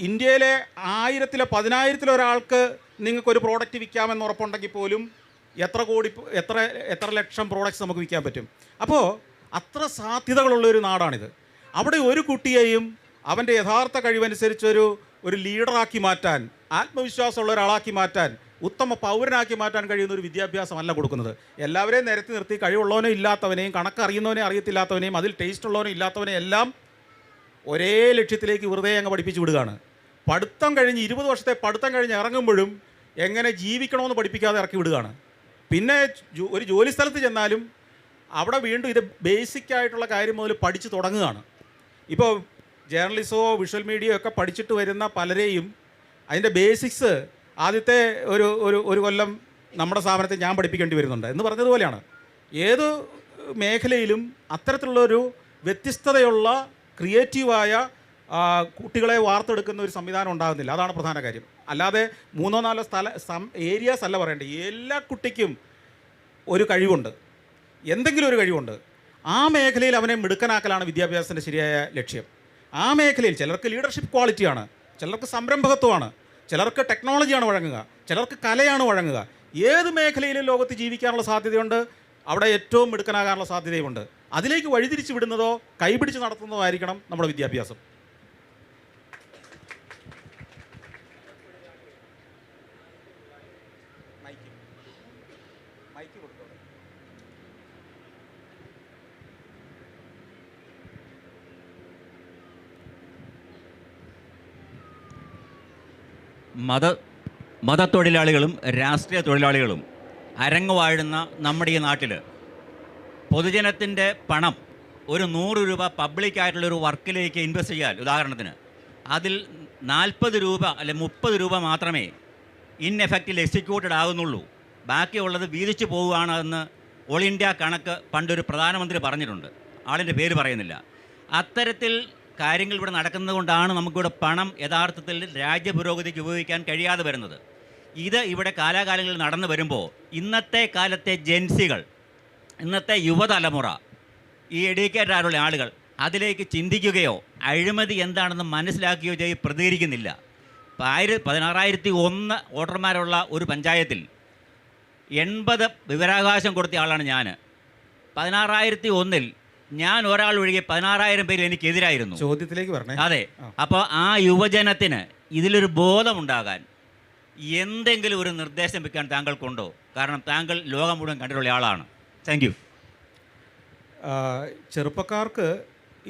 ഇന്ത്യയിലെ 1000-ൽ 10,000-ൽ ഒരാൾക്ക് നിങ്ങൾക്കൊരു പ്രോഡക്റ്റ് വിൽക്കാമെന്ന് ഉറപ്പുണ്ടെങ്കിൽ പോലും എത്ര ലക്ഷം പ്രോഡക്റ്റ്സ് നമുക്ക് വിൽക്കാൻ പറ്റും. അപ്പോൾ അത്ര സാധ്യതകളുള്ളൊരു നാടാണിത്. അവിടെ ഒരു കുട്ടിയെയും അവൻ്റെ യഥാർത്ഥ കഴിവനുസരിച്ചൊരു ലീഡറാക്കി മാറ്റാൻ, ആത്മവിശ്വാസമുള്ള ഒരാളാക്കി മാറ്റാൻ, ഉത്തമ പൗരനാക്കി മാറ്റാൻ കഴിയുന്ന ഒരു വിദ്യാഭ്യാസമല്ല കൊടുക്കുന്നത്. എല്ലാവരെയും നിരത്തി നിർത്തി കഴിവുള്ളവനെ ഇല്ലാത്തവനെയും കണക്കറിയുന്നവനെ അറിയത്തില്ലാത്തവനെയും അതിൽ ടേസ്റ്റ് ഉള്ളവനെ ഇല്ലാത്തവനെ എല്ലാം ഒരേ ലക്ഷ്യത്തിലേക്ക് വെറുതെ അങ്ങ് പഠിപ്പിച്ച് വിടുകയാണ്. പഠിത്തം കഴിഞ്ഞ് 20 വർഷത്തെ പഠിത്തം കഴിഞ്ഞ് ഇറങ്ങുമ്പോഴും എങ്ങനെ ജീവിക്കണമെന്ന് പഠിപ്പിക്കാതെ ഇറക്കി വിടുകയാണ്. പിന്നെ ഒരു ജോലി സ്ഥലത്ത് ചെന്നാലും അവിടെ വീണ്ടും ഇത് ബേസിക്കായിട്ടുള്ള കാര്യം മുതൽ പഠിച്ച് തുടങ്ങുകയാണ്. ഇപ്പോൾ ജേർണലിസമോ വിഷ്വൽ മീഡിയയോ ഒക്കെ പഠിച്ചിട്ട് വരുന്ന പലരെയും അതിൻ്റെ ബേസിക്സ് ആദ്യത്തെ ഒരു കൊല്ലം നമ്മുടെ സ്ഥാപനത്തിൽ ഞാൻ പഠിപ്പിക്കേണ്ടി വരുന്നുണ്ട് എന്ന് പറഞ്ഞതുപോലെയാണ്. ഏത് മേഖലയിലും അത്തരത്തിലുള്ളൊരു വ്യത്യസ്തതയുള്ള ക്രിയേറ്റീവായ കുട്ടികളെ വാർത്തെടുക്കുന്ന ഒരു സംവിധാനം ഉണ്ടാകുന്നില്ല. അതാണ് പ്രധാന കാര്യം. അല്ലാതെ 3-4 ഏരിയാസ് അല്ല പറയേണ്ടത്. എല്ലാ കുട്ടിക്കും ഒരു കഴിവുണ്ട്, എന്തെങ്കിലും ഒരു കഴിവുണ്ട്. ആ മേഖലയിൽ അവനെ മിടുക്കനാക്കലാണ് വിദ്യാഭ്യാസത്തിൻ്റെ ശരിയായ ലക്ഷ്യം. ആ മേഖലയിൽ ചിലർക്ക് ലീഡർഷിപ്പ് ക്വാളിറ്റിയാണ്, ചിലർക്ക് സംരംഭകത്വമാണ്, ചിലർക്ക് ടെക്നോളജിയാണ് വഴങ്ങുക, ചിലർക്ക് കലയാണ് വഴങ്ങുക. ഏത് മേഖലയിലും ലോകത്ത് ജീവിക്കാനുള്ള സാധ്യതയുണ്ട്, അവിടെ ഏറ്റവും മിടുക്കനാകാനുള്ള സാധ്യതയുമുണ്ട്. അതിലേക്ക് വഴിതിരിച്ച് വിടുന്നതോ കൈപിടിച്ച് നടത്തുന്നതോ ആയിരിക്കണം നമ്മുടെ വിദ്യാഭ്യാസം. മതത്തൊഴിലാളികളും രാഷ്ട്രീയ തൊഴിലാളികളും അരങ്ങുവാഴുന്ന നമ്മുടെ ഈ നാട്ടിൽ പൊതുജനത്തിൻ്റെ പണം ഒരു 100 രൂപ പബ്ലിക്കായിട്ടുള്ളൊരു വർക്കിലേക്ക് ഇൻവെസ്റ്റ് ചെയ്യാൻ, ഉദാഹരണത്തിന് അതിൽ 40 രൂപ അല്ലെ 30 രൂപ മാത്രമേ ഇൻഎഫക്റ്റിൽ എക്സിക്യൂട്ടഡ് ആകുന്നുള്ളൂ. ബാക്കിയുള്ളത് വീതിച്ചു പോവുകയാണ് എന്ന് ഓൾ ഇന്ത്യ കണക്ക് പണ്ടൊരു പ്രധാനമന്ത്രി പറഞ്ഞിട്ടുണ്ട്. ആളിൻ്റെ പേര് പറയുന്നില്ല. അത്തരത്തിൽ കാര്യങ്ങൾ ഇവിടെ നടക്കുന്നത് കൊണ്ടാണ് നമുക്കിവിടെ പണം യഥാർത്ഥത്തിൽ രാജ്യപുരോഗതിക്ക് ഉപയോഗിക്കാൻ കഴിയാതെ വരുന്നത്. ഇത് ഇവിടെ കാലാകാലങ്ങളിൽ നടന്നു വരുമ്പോൾ ഇന്നത്തെ കാലത്തെ ജെൻസികൾ, ഇന്നത്തെ യുവതലമുറ, ഈ എഡ്യൂക്കേറ്റഡ് ആയിട്ടുള്ള ആളുകൾ അതിലേക്ക് ചിന്തിക്കുകയോ അഴിമതി എന്താണെന്ന് മനസ്സിലാക്കുകയോ ചെയ്ത് പ്രതികരിക്കുന്നില്ല. ഇപ്പോൾ 16,001 വോട്ടർമാരുള്ള ഒരു പഞ്ചായത്തിൽ 80 വിവരാവകാശം കൊടുത്ത ആളാണ് ഞാൻ. 16,001-ൽ ഞാൻ ഒരാൾ ഒഴികെ 16,000 പേര് എനിക്കെതിരായിരുന്നു. ചോദ്യത്തിലേക്ക് പറഞ്ഞേ. അതെ. അപ്പോൾ ആ യുവജനത്തിന് ഇതിലൊരു ബോധമുണ്ടാകാൻ എന്തെങ്കിലും ഒരു നിർദ്ദേശം വെക്കാൻ താങ്കൾക്കുണ്ടോ? കാരണം താങ്കൾ ലോകം മുഴുവൻ കണ്ടിട്ടുള്ള ആളാണ്. Thank you. ചെറുപ്പക്കാർക്ക്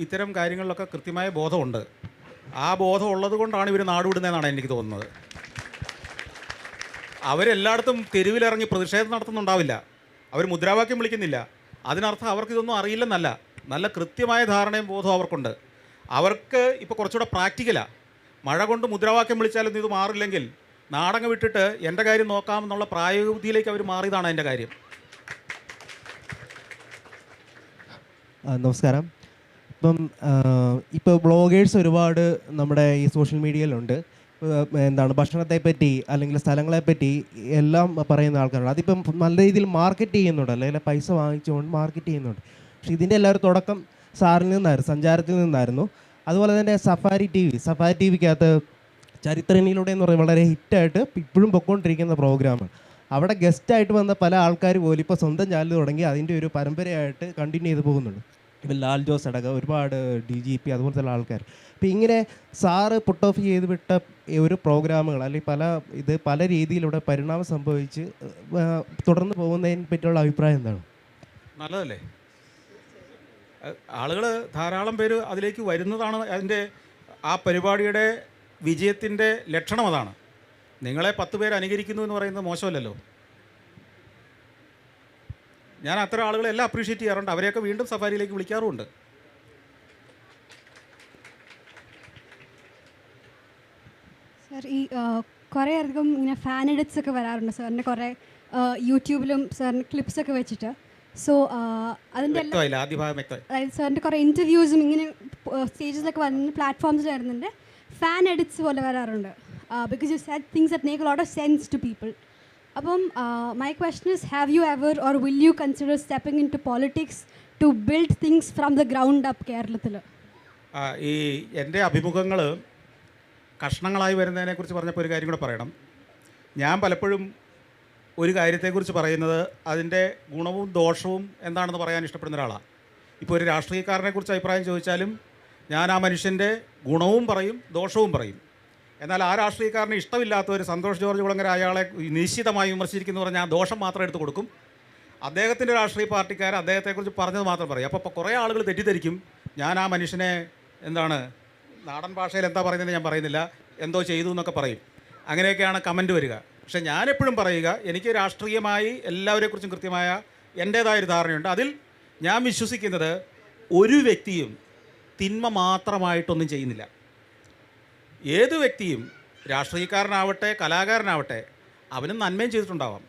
ഇത്തരം കാര്യങ്ങളിലൊക്കെ കൃത്യമായ ബോധമുണ്ട്. ആ ബോധം ഉള്ളത് കൊണ്ടാണ് ഇവർ നാടുവിടുന്നതെന്നാണ് എനിക്ക് തോന്നുന്നത്. അവരെല്ലായിടത്തും തെരുവിലിറങ്ങി പ്രതിഷേധം നടത്തുന്നുണ്ടാവില്ല, അവർ മുദ്രാവാക്യം വിളിക്കുന്നില്ല. അതിനർത്ഥം അവർക്കിതൊന്നും അറിയില്ലെന്നല്ല, നല്ല കൃത്യമായ ധാരണയും ബോധവും അവർക്കുണ്ട്. അവർക്ക് ഇപ്പോൾ കുറച്ചുകൂടെ പ്രാക്ടിക്കലാണ്. മഴ കൊണ്ട് മുദ്രാവാക്യം വിളിച്ചാലൊന്നും ഇത് മാറില്ലെങ്കിൽ നാടങ്ങ് വിട്ടിട്ട് എൻ്റെ കാര്യം നോക്കാമെന്നുള്ള പ്രായോഗികതയിലേക്ക് അവർ മാറിയതാണ് അതിൻ്റെ കാര്യം. നമസ്കാരം. ഇപ്പോൾ ബ്ലോഗേഴ്സ് ഒരുപാട് നമ്മുടെ ഈ സോഷ്യൽ മീഡിയയിലുണ്ട്. എന്താണ് ഭക്ഷണത്തെപ്പറ്റി അല്ലെങ്കിൽ സ്ഥലങ്ങളെപ്പറ്റി എല്ലാം പറയുന്ന ആൾക്കാരുണ്ട്. അതിപ്പം നല്ല രീതിയിൽ മാർക്കറ്റ് ചെയ്യുന്നുണ്ട്, അല്ലെങ്കിൽ പൈസ വാങ്ങിച്ചുകൊണ്ട് മാർക്കറ്റ് ചെയ്യുന്നുണ്ട്. പക്ഷേ ഇതിൻ്റെ എല്ലാവരും തുടക്കം സാറിൽ നിന്നായിരുന്നു, സഞ്ചാരത്തിൽ നിന്നായിരുന്നു. അതുപോലെ തന്നെ സഫാരി ടി വിക്കകത്ത് ചരിത്രനിലൂടെ എന്ന് പറയുന്നത് വളരെ ഹിറ്റായിട്ട് ഇപ്പോഴും പൊയ്ക്കൊണ്ടിരിക്കുന്ന പ്രോഗ്രാമാണ്. അവിടെ ഗസ്റ്റായിട്ട് വന്ന പല ആൾക്കാർ പോലും ഇപ്പോൾ സ്വന്തം ചാനൽ തുടങ്ങി അതിൻ്റെ ഒരു പരമ്പരയായിട്ട് കണ്ടിന്യൂ ചെയ്ത് പോകുന്നുണ്ട്. ഇപ്പം ലാൽ ജോസ് അടക്കം ഒരുപാട് DGP അതുപോലത്തെ ആൾക്കാർ. അപ്പോൾ ഇങ്ങനെ സാറ് പുട്ട് ഓഫ് ചെയ്ത് വിട്ട ഒരു പ്രോഗ്രാമുകൾ അല്ലെങ്കിൽ പല രീതിയിലൂടെ പരിണാമം സംഭവിച്ച് തുടർന്ന് പോകുന്നതിനെ പറ്റിയുള്ള അഭിപ്രായം എന്താണ്? നല്ലതല്ലേ? ആളുകൾ ധാരാളം പേര് അതിലേക്ക് വരുന്നതാണ് അതിൻ്റെ ആ പരിപാടിയുടെ വിജയത്തിൻ്റെ ലക്ഷണം. അതാണ്. നിങ്ങളെ 10 പേര് അനുകരിക്കുന്നു എന്ന് പറയുന്നത് മോശമല്ലല്ലോ. ഞാൻ അത്തരം ആളുകളെ എല്ലാം അപ്രീഷിയേറ്റ് ചെയ്യാറുണ്ട്. അവരെയൊക്കെ വീണ്ടും സഫാരിയിലേക്ക് വിളിക്കാറുമുണ്ട്. സാർ, ഈ കുറേ അധികം ഇങ്ങനെ ഫാൻ എഡിറ്റ്സ് ഒക്കെ വരാറുണ്ട് സാറിൻ്റെ, കുറേ യൂട്യൂബിലും സാറിന് ക്ലിപ്സ് ഒക്കെ വെച്ചിട്ട്. സോ അതിൻ്റെ അതായത് സാറിൻ്റെ കുറേ ഇൻ്റർവ്യൂസും ഇങ്ങനെ സ്റ്റേജസിലൊക്കെ വരുന്ന പ്ലാറ്റ്ഫോംസിൽ വരുന്നുണ്ട്. ഫാൻ എഡിറ്റ്സ് പോലെ വരാറുണ്ട്. Because you said things that make a lot of sense to people. അപ്പം my question is, have you ever or will you consider stepping in to politics to build things from the ground up കേരളത്തിൽ? ഈ എൻ്റെ അഭിമുഖങ്ങൾ കഷ്ണങ്ങളായി വരുന്നതിനെക്കുറിച്ച് പറഞ്ഞപ്പോൾ ഒരു കാര്യം കൂടെ പറയണം. ഞാൻ പലപ്പോഴും ഒരു കാര്യത്തെക്കുറിച്ച് പറയുന്നത് അതിൻ്റെ ഗുണവും ദോഷവും എന്താണെന്ന് പറയാൻ ഇഷ്ടപ്പെടുന്ന ഒരാളാണ്. ഇപ്പോൾ ഒരു രാഷ്ട്രീയക്കാരനെക്കുറിച്ച് അഭിപ്രായം ചോദിച്ചാലും ഞാൻ ആ മനുഷ്യൻ്റെ ഗുണവും പറയും ദോഷവും പറയും. എന്നാൽ ആ രാഷ്ട്രീയക്കാരന് ഇഷ്ടമില്ലാത്തവർ സന്തോഷ് ജോർജ് കുളങ്ങര അയാളെ നിശ്ചിതമായി വിമർശിക്കുന്നു പറഞ്ഞാൽ ആ ദോഷം മാത്രം എടുത്ത് കൊടുക്കും. അദ്ദേഹത്തിൻ്റെ രാഷ്ട്രീയ പാർട്ടിക്കാർ അദ്ദേഹത്തെക്കുറിച്ച് പറഞ്ഞത് മാത്രം പറയും. അപ്പോൾ കുറേ ആളുകൾ തെറ്റിദ്ധരിക്കും ഞാൻ ആ മനുഷ്യനെ എന്താണ് നാടൻ ഭാഷയിൽ എന്താ പറയുന്നത് ഞാൻ പറയുന്നില്ല, എന്തോ ചെയ്തു എന്നൊക്കെ പറയും. അങ്ങനെയൊക്കെയാണ് കമൻറ്റ് വരിക. പക്ഷേ ഞാനെപ്പോഴും പറയുക, എനിക്ക് രാഷ്ട്രീയമായി എല്ലാവരെക്കുറിച്ചും കൃത്യമായ എൻ്റേതായൊരു ധാരണയുണ്ട്. അതിൽ ഞാൻ വിശ്വസിക്കുന്നത് ഒരു വ്യക്തിയും തിന്മ മാത്രമായിട്ടൊന്നും ചെയ്യുന്നില്ല. ഏത് വ്യക്തിയും രാഷ്ട്രീയക്കാരനാവട്ടെ കലാകാരനാവട്ടെ അവനും നന്മയും ചെയ്തിട്ടുണ്ടാവാം.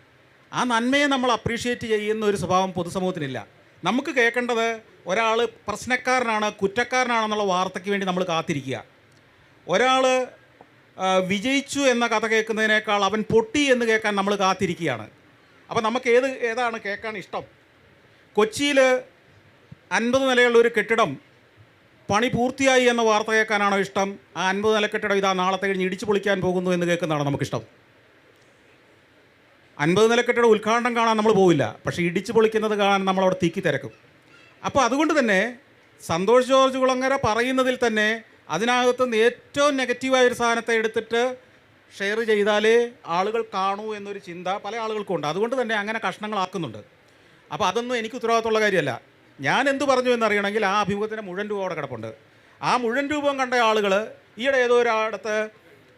ആ നന്മയെ നമ്മൾ അപ്രീഷിയേറ്റ് ചെയ്യുന്ന ഒരു സ്വഭാവം പൊതുസമൂഹത്തിനില്ല. നമുക്ക് കേൾക്കേണ്ടത് ഒരാൾ പ്രശ്നക്കാരനാണ് കുറ്റക്കാരനാണെന്നുള്ള വാർത്തയ്ക്ക് വേണ്ടി നമ്മൾ കാത്തിരിക്കുക. ഒരാൾ വിജയിച്ചു എന്ന കഥ കേൾക്കുന്നതിനേക്കാൾ അവൻ പൊട്ടി എന്ന് കേൾക്കാൻ നമ്മൾ കാത്തിരിക്കുകയാണ്. അപ്പോൾ നമുക്ക് ഏതാണ് കേൾക്കാൻ ഇഷ്ടം? കൊച്ചിയിൽ 50 നിലയുള്ള ഒരു കെട്ടിടം പണി പൂർത്തിയായി എന്ന വാർത്ത കേൾക്കാനാണോ ഇഷ്ടം? ആ 50 നില കെട്ടിടം ഇതാ നാളത്തെ കഴിഞ്ഞ് ഇടിച്ചു പൊളിക്കാൻ പോകുന്നു എന്ന് കേൾക്കുന്നതാണോ നമുക്കിഷ്ടം? 50 നില കെട്ടിടം ഉദ്ഘാടനം കാണാൻ നമ്മൾ പോവില്ല, പക്ഷേ ഇടിച്ചു പൊളിക്കുന്നത് കാണാൻ നമ്മളവിടെ തിക്കി തിരക്കും. അപ്പോൾ അതുകൊണ്ട് തന്നെ സന്തോഷ് ജോർജ് കുളങ്ങര പറയുന്നതിൽ തന്നെ അതിനകത്ത് നിന്ന് ഏറ്റവും നെഗറ്റീവായൊരു സാധനത്തെ എടുത്തിട്ട് ഷെയർ ചെയ്താലേ ആളുകൾ കാണൂ എന്നൊരു ചിന്ത പല ആളുകൾക്കുണ്ട്. അതുകൊണ്ട് തന്നെ അങ്ങനെ കഷ്ണങ്ങളാക്കുന്നുണ്ട്. അപ്പോൾ അതൊന്നും എനിക്ക് ഉത്തരവാദിത്തമുള്ള കാര്യമല്ല. ഞാൻ എന്തു പറഞ്ഞു എന്നറിയണമെങ്കിൽ ആ അഭിമുഖത്തിൻ്റെ മുഴുവൻ രൂപ അവിടെ കിടപ്പുണ്ട്. ആ മുഴുവൻ രൂപം കണ്ട ആളുകൾ ഈയിടെ ഏതോ ഒരിടത്ത്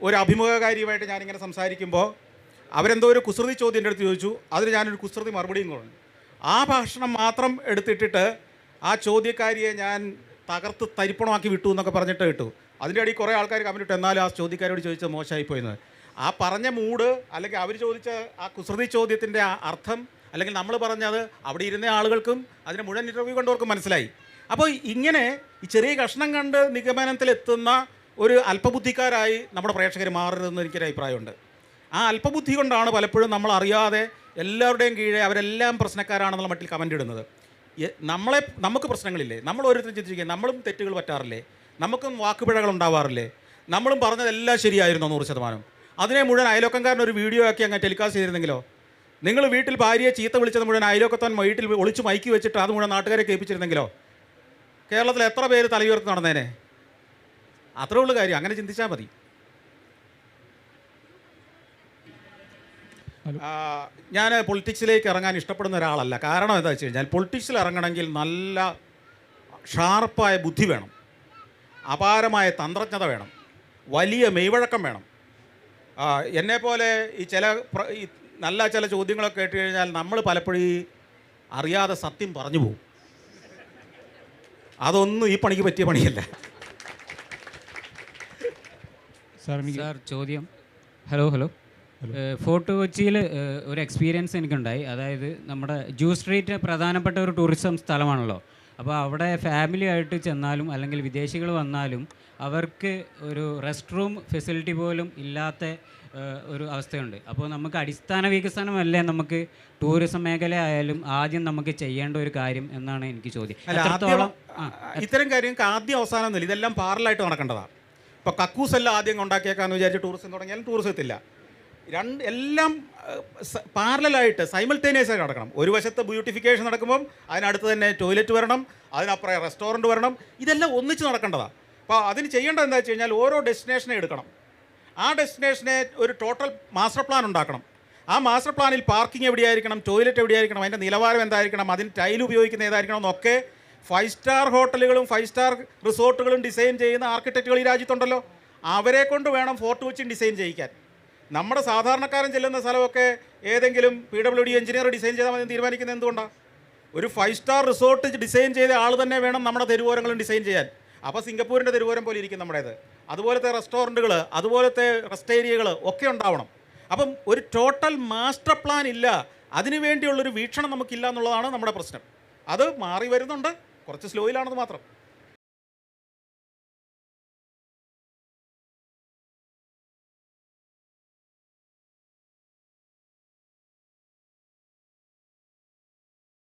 ഒരു അഭിമുഖകാരിയുമായിട്ട് ഞാനിങ്ങനെ സംസാരിക്കുമ്പോൾ അവരെന്തോ ഒരു കുസൃതി ചോദ്യം എൻ്റെ അടുത്ത് ചോദിച്ചു. അതിന് ഞാനൊരു കുസൃതി മറുപടിയും കൊണ്ടു. ആ ഭാഷണം മാത്രം എടുത്തിട്ടിട്ട് ആ ചോദ്യക്കാരിയെ ഞാൻ തകർത്ത് തരിപ്പണമാക്കി വിട്ടു എന്നൊക്കെ പറഞ്ഞിട്ട് കിട്ടു. അതിൻ്റെ ഇടയിൽ കുറേ ആൾക്കാർ കമൻറ്റ് ഇട്ടു, എന്നാലും ആ ചോദ്യക്കാരോട് ചോദിച്ചത് മോശമായിപ്പോയെന്ന്. ആ പറഞ്ഞ മൂഡ് അല്ലെങ്കിൽ അവർ ചോദിച്ച ആ കുസൃതി ചോദ്യത്തിൻ്റെ ആ അർത്ഥം അല്ലെങ്കിൽ നമ്മൾ പറഞ്ഞത് അവിടെ ഇരുന്ന ആളുകൾക്കും അതിന് മുഴുവൻ ഇൻ്റർവ്യൂ കണ്ടവർക്കും മനസ്സിലായി. അപ്പോൾ ഇങ്ങനെ ഈ ചെറിയ കഷ്ണം കണ്ട് നിഗമനത്തിലെത്തുന്ന ഒരു അല്പബുദ്ധിക്കാരായി നമ്മുടെ പ്രേക്ഷകർ മാറരുതെന്ന് എനിക്കൊരു അഭിപ്രായമുണ്ട്. ആ അല്പബുദ്ധി കൊണ്ടാണ് പലപ്പോഴും നമ്മൾ അറിയാതെ എല്ലാവരുടെയും കീഴെ അവരെല്ലാം പ്രശ്നക്കാരാണെന്നുള്ള മട്ടിൽ കമൻ്റ് ഇടുന്നത്. നമുക്ക് പ്രശ്നങ്ങളില്ലേ? നമ്മൾ ഓരോരുത്തരും ചിന്തിക്കുക, നമ്മളും തെറ്റുകൾ പറ്റാറില്ലേ? നമുക്കും വാക്കുപിഴകൾ ഉണ്ടാവാറില്ലേ? നമ്മളും പറഞ്ഞതെല്ലാം ശരിയായിരുന്നു 100%. അതിനെ മുഴുവൻ അയലോക്കംകാരൻ ഒരു വീഡിയോ ആക്കി അങ്ങ് ടെലികാസ്റ്റ് ചെയ്തിരുന്നെങ്കിലോ? നിങ്ങൾ വീട്ടിൽ ഭാര്യയെ ചീത്ത വിളിച്ചത് മുഴുവൻ അയലോക്കത്താൻ വീട്ടിൽ ഒളിച്ച് മൈക്ക് വെച്ചിട്ട് അത് മുഴുവൻ നാട്ടുകാരെ കേൾപ്പിച്ചിരുന്നെങ്കിലോ? കേരളത്തിൽ എത്ര പേര് തലയുയർത്തി നടന്നേനെ? അത്രേ ഉള്ളൂ കാര്യം. അങ്ങനെ ചിന്തിച്ചാൽ മതി. ഞാൻ പൊളിറ്റിക്സിലേക്ക് ഇറങ്ങാൻ ഇഷ്ടപ്പെടുന്ന ഒരാളല്ല. കാരണം എന്താ വെച്ച് കഴിഞ്ഞാൽ പൊളിറ്റിക്സിൽ ഇറങ്ങണമെങ്കിൽ നല്ല ഷാർപ്പായ ബുദ്ധി വേണം, അപാരമായ തന്ത്രജ്ഞത വേണം, വലിയ മെയ്വഴക്കം വേണം. എന്നെപ്പോലെ ഈ നല്ല ചില ചോദ്യങ്ങളൊക്കെ കേട്ട് കഴിഞ്ഞാൽ നമ്മൾ പലപ്പോഴും അറിയാതെ സത്യം പറഞ്ഞു പോകും. അതൊന്നും ഈ പണിക്ക് പറ്റിയ പണിയല്ല. സാർ ചോദ്യം. ഹലോ. ഫോർട്ട് കൊച്ചിയിൽ ഒരു എക്സ്പീരിയൻസ് എനിക്കുണ്ടായി. അതായത് നമ്മുടെ ജൂ സ്ട്രീറ്റ് പ്രധാനപ്പെട്ട ഒരു ടൂറിസം സ്ഥലമാണല്ലോ. അപ്പോൾ അവിടെ ഫാമിലി ആയിട്ട് ചെന്നാലും അല്ലെങ്കിൽ വിദേശികൾ വന്നാലും അവർക്ക് ഒരു റെസ്റ്റ് റൂം ഫെസിലിറ്റി പോലും ഇല്ലാത്ത ഒരു അവസ്ഥയുണ്ട്. അപ്പോൾ നമുക്ക് അടിസ്ഥാന വികസനമല്ലേ നമുക്ക് ടൂറിസം മേഖല ആയാലും ആദ്യം നമുക്ക് ചെയ്യേണ്ട ഒരു കാര്യം എന്നാണ് എനിക്ക് ചോദ്യം. ഇത്തരം കാര്യങ്ങൾക്ക് ആദ്യം അവസാനം ഒന്നുമില്ല, ഇതെല്ലാം പാരലായിട്ട് നടക്കേണ്ടതാണ്. ഇപ്പോൾ കക്കൂസെല്ലാം ആദ്യം ഉണ്ടാക്കിയേക്കാന്ന് വിചാരിച്ച് ടൂറിസം തുടങ്ങിയാലും ടൂറിസം എത്തില്ല. എല്ലാം പാരലായിട്ട് സൈമൾട്ടേനിയസ് ആയിട്ട് നടക്കണം. ഒരു വശത്ത് ബ്യൂട്ടിഫിക്കേഷൻ നടക്കുമ്പം അതിനടുത്ത് തന്നെ ടോയ്ലറ്റ് വരണം, അതിനപ്പുറം റെസ്റ്റോറൻറ്റ് വരണം. ഇതെല്ലാം ഒന്നിച്ച് നടക്കേണ്ടതാണ്. അപ്പോൾ അതിന് ചെയ്യേണ്ടത് എന്താ വെച്ച് കഴിഞ്ഞാൽ ഓരോ ഡെസ്റ്റിനേഷനെ എടുക്കണം. ആ ഡെസ്റ്റിനേഷനെ ഒരു ടോട്ടൽ മാസ്റ്റർ പ്ലാൻ ഉണ്ടാക്കണം. ആ മാസ്റ്റർ പ്ലാനിൽ പാർക്കിംഗ് എവിടെയായിരിക്കണം, ടോയ്ലറ്റ് എവിടെയായിരിക്കണം, അതിൻ്റെ നിലവാരം എന്തായിരിക്കണം, അതിന് ടൈൽ ഉപയോഗിക്കുന്ന ഏതായിരിക്കണം എന്നൊക്കെ 5 സ്റ്റാർ ഹോട്ടലുകളും 5 സ്റ്റാർ റിസോർട്ടുകളും ഡിസൈൻ ചെയ്യുന്ന ആർക്കിടെക്റ്റുകൾ ഈ രാജ്യത്തുണ്ടല്ലോ. അവരെ കൊണ്ട് വേണം ഫോർട്ട് കൊച്ചി ഡിസൈൻ ചെയ്യിക്കാൻ. നമ്മുടെ സാധാരണക്കാരൻ ചെല്ലുന്ന സ്ഥലമൊക്കെ ഏതെങ്കിലും PWD എഞ്ചിനീയർ ഡിസൈൻ ചെയ്താൽ മതി തീരുമാനിക്കുന്നത് എന്തുകൊണ്ടാണ്? ഒരു 5 സ്റ്റാർ റിസോർട്ട് ഡിസൈൻ ചെയ്ത ആൾ തന്നെ വേണം നമ്മുടെ തെരുവോരങ്ങളും ഡിസൈൻ ചെയ്യാൻ. അപ്പോൾ സിംഗപ്പൂരിൻ്റെ തെരുവോരം പോലെ ഇരിക്കും നമ്മുടേത്. അതുപോലത്തെ റെസ്റ്റോറൻറ്റുകൾ, അതുപോലത്തെ റെസ്റ്റ് ഏരിയകൾ ഒക്കെ ഉണ്ടാവണം. അപ്പം ഒരു ടോട്ടൽ മാസ്റ്റർ പ്ലാൻ ഇല്ല, അതിനു വേണ്ടിയുള്ളൊരു വീക്ഷണം നമുക്കില്ല എന്നുള്ളതാണ് നമ്മുടെ പ്രശ്നം. അത് മാറി വരുന്നുണ്ട്, കുറച്ച് സ്ലോയിലാണെന്ന് മാത്രം.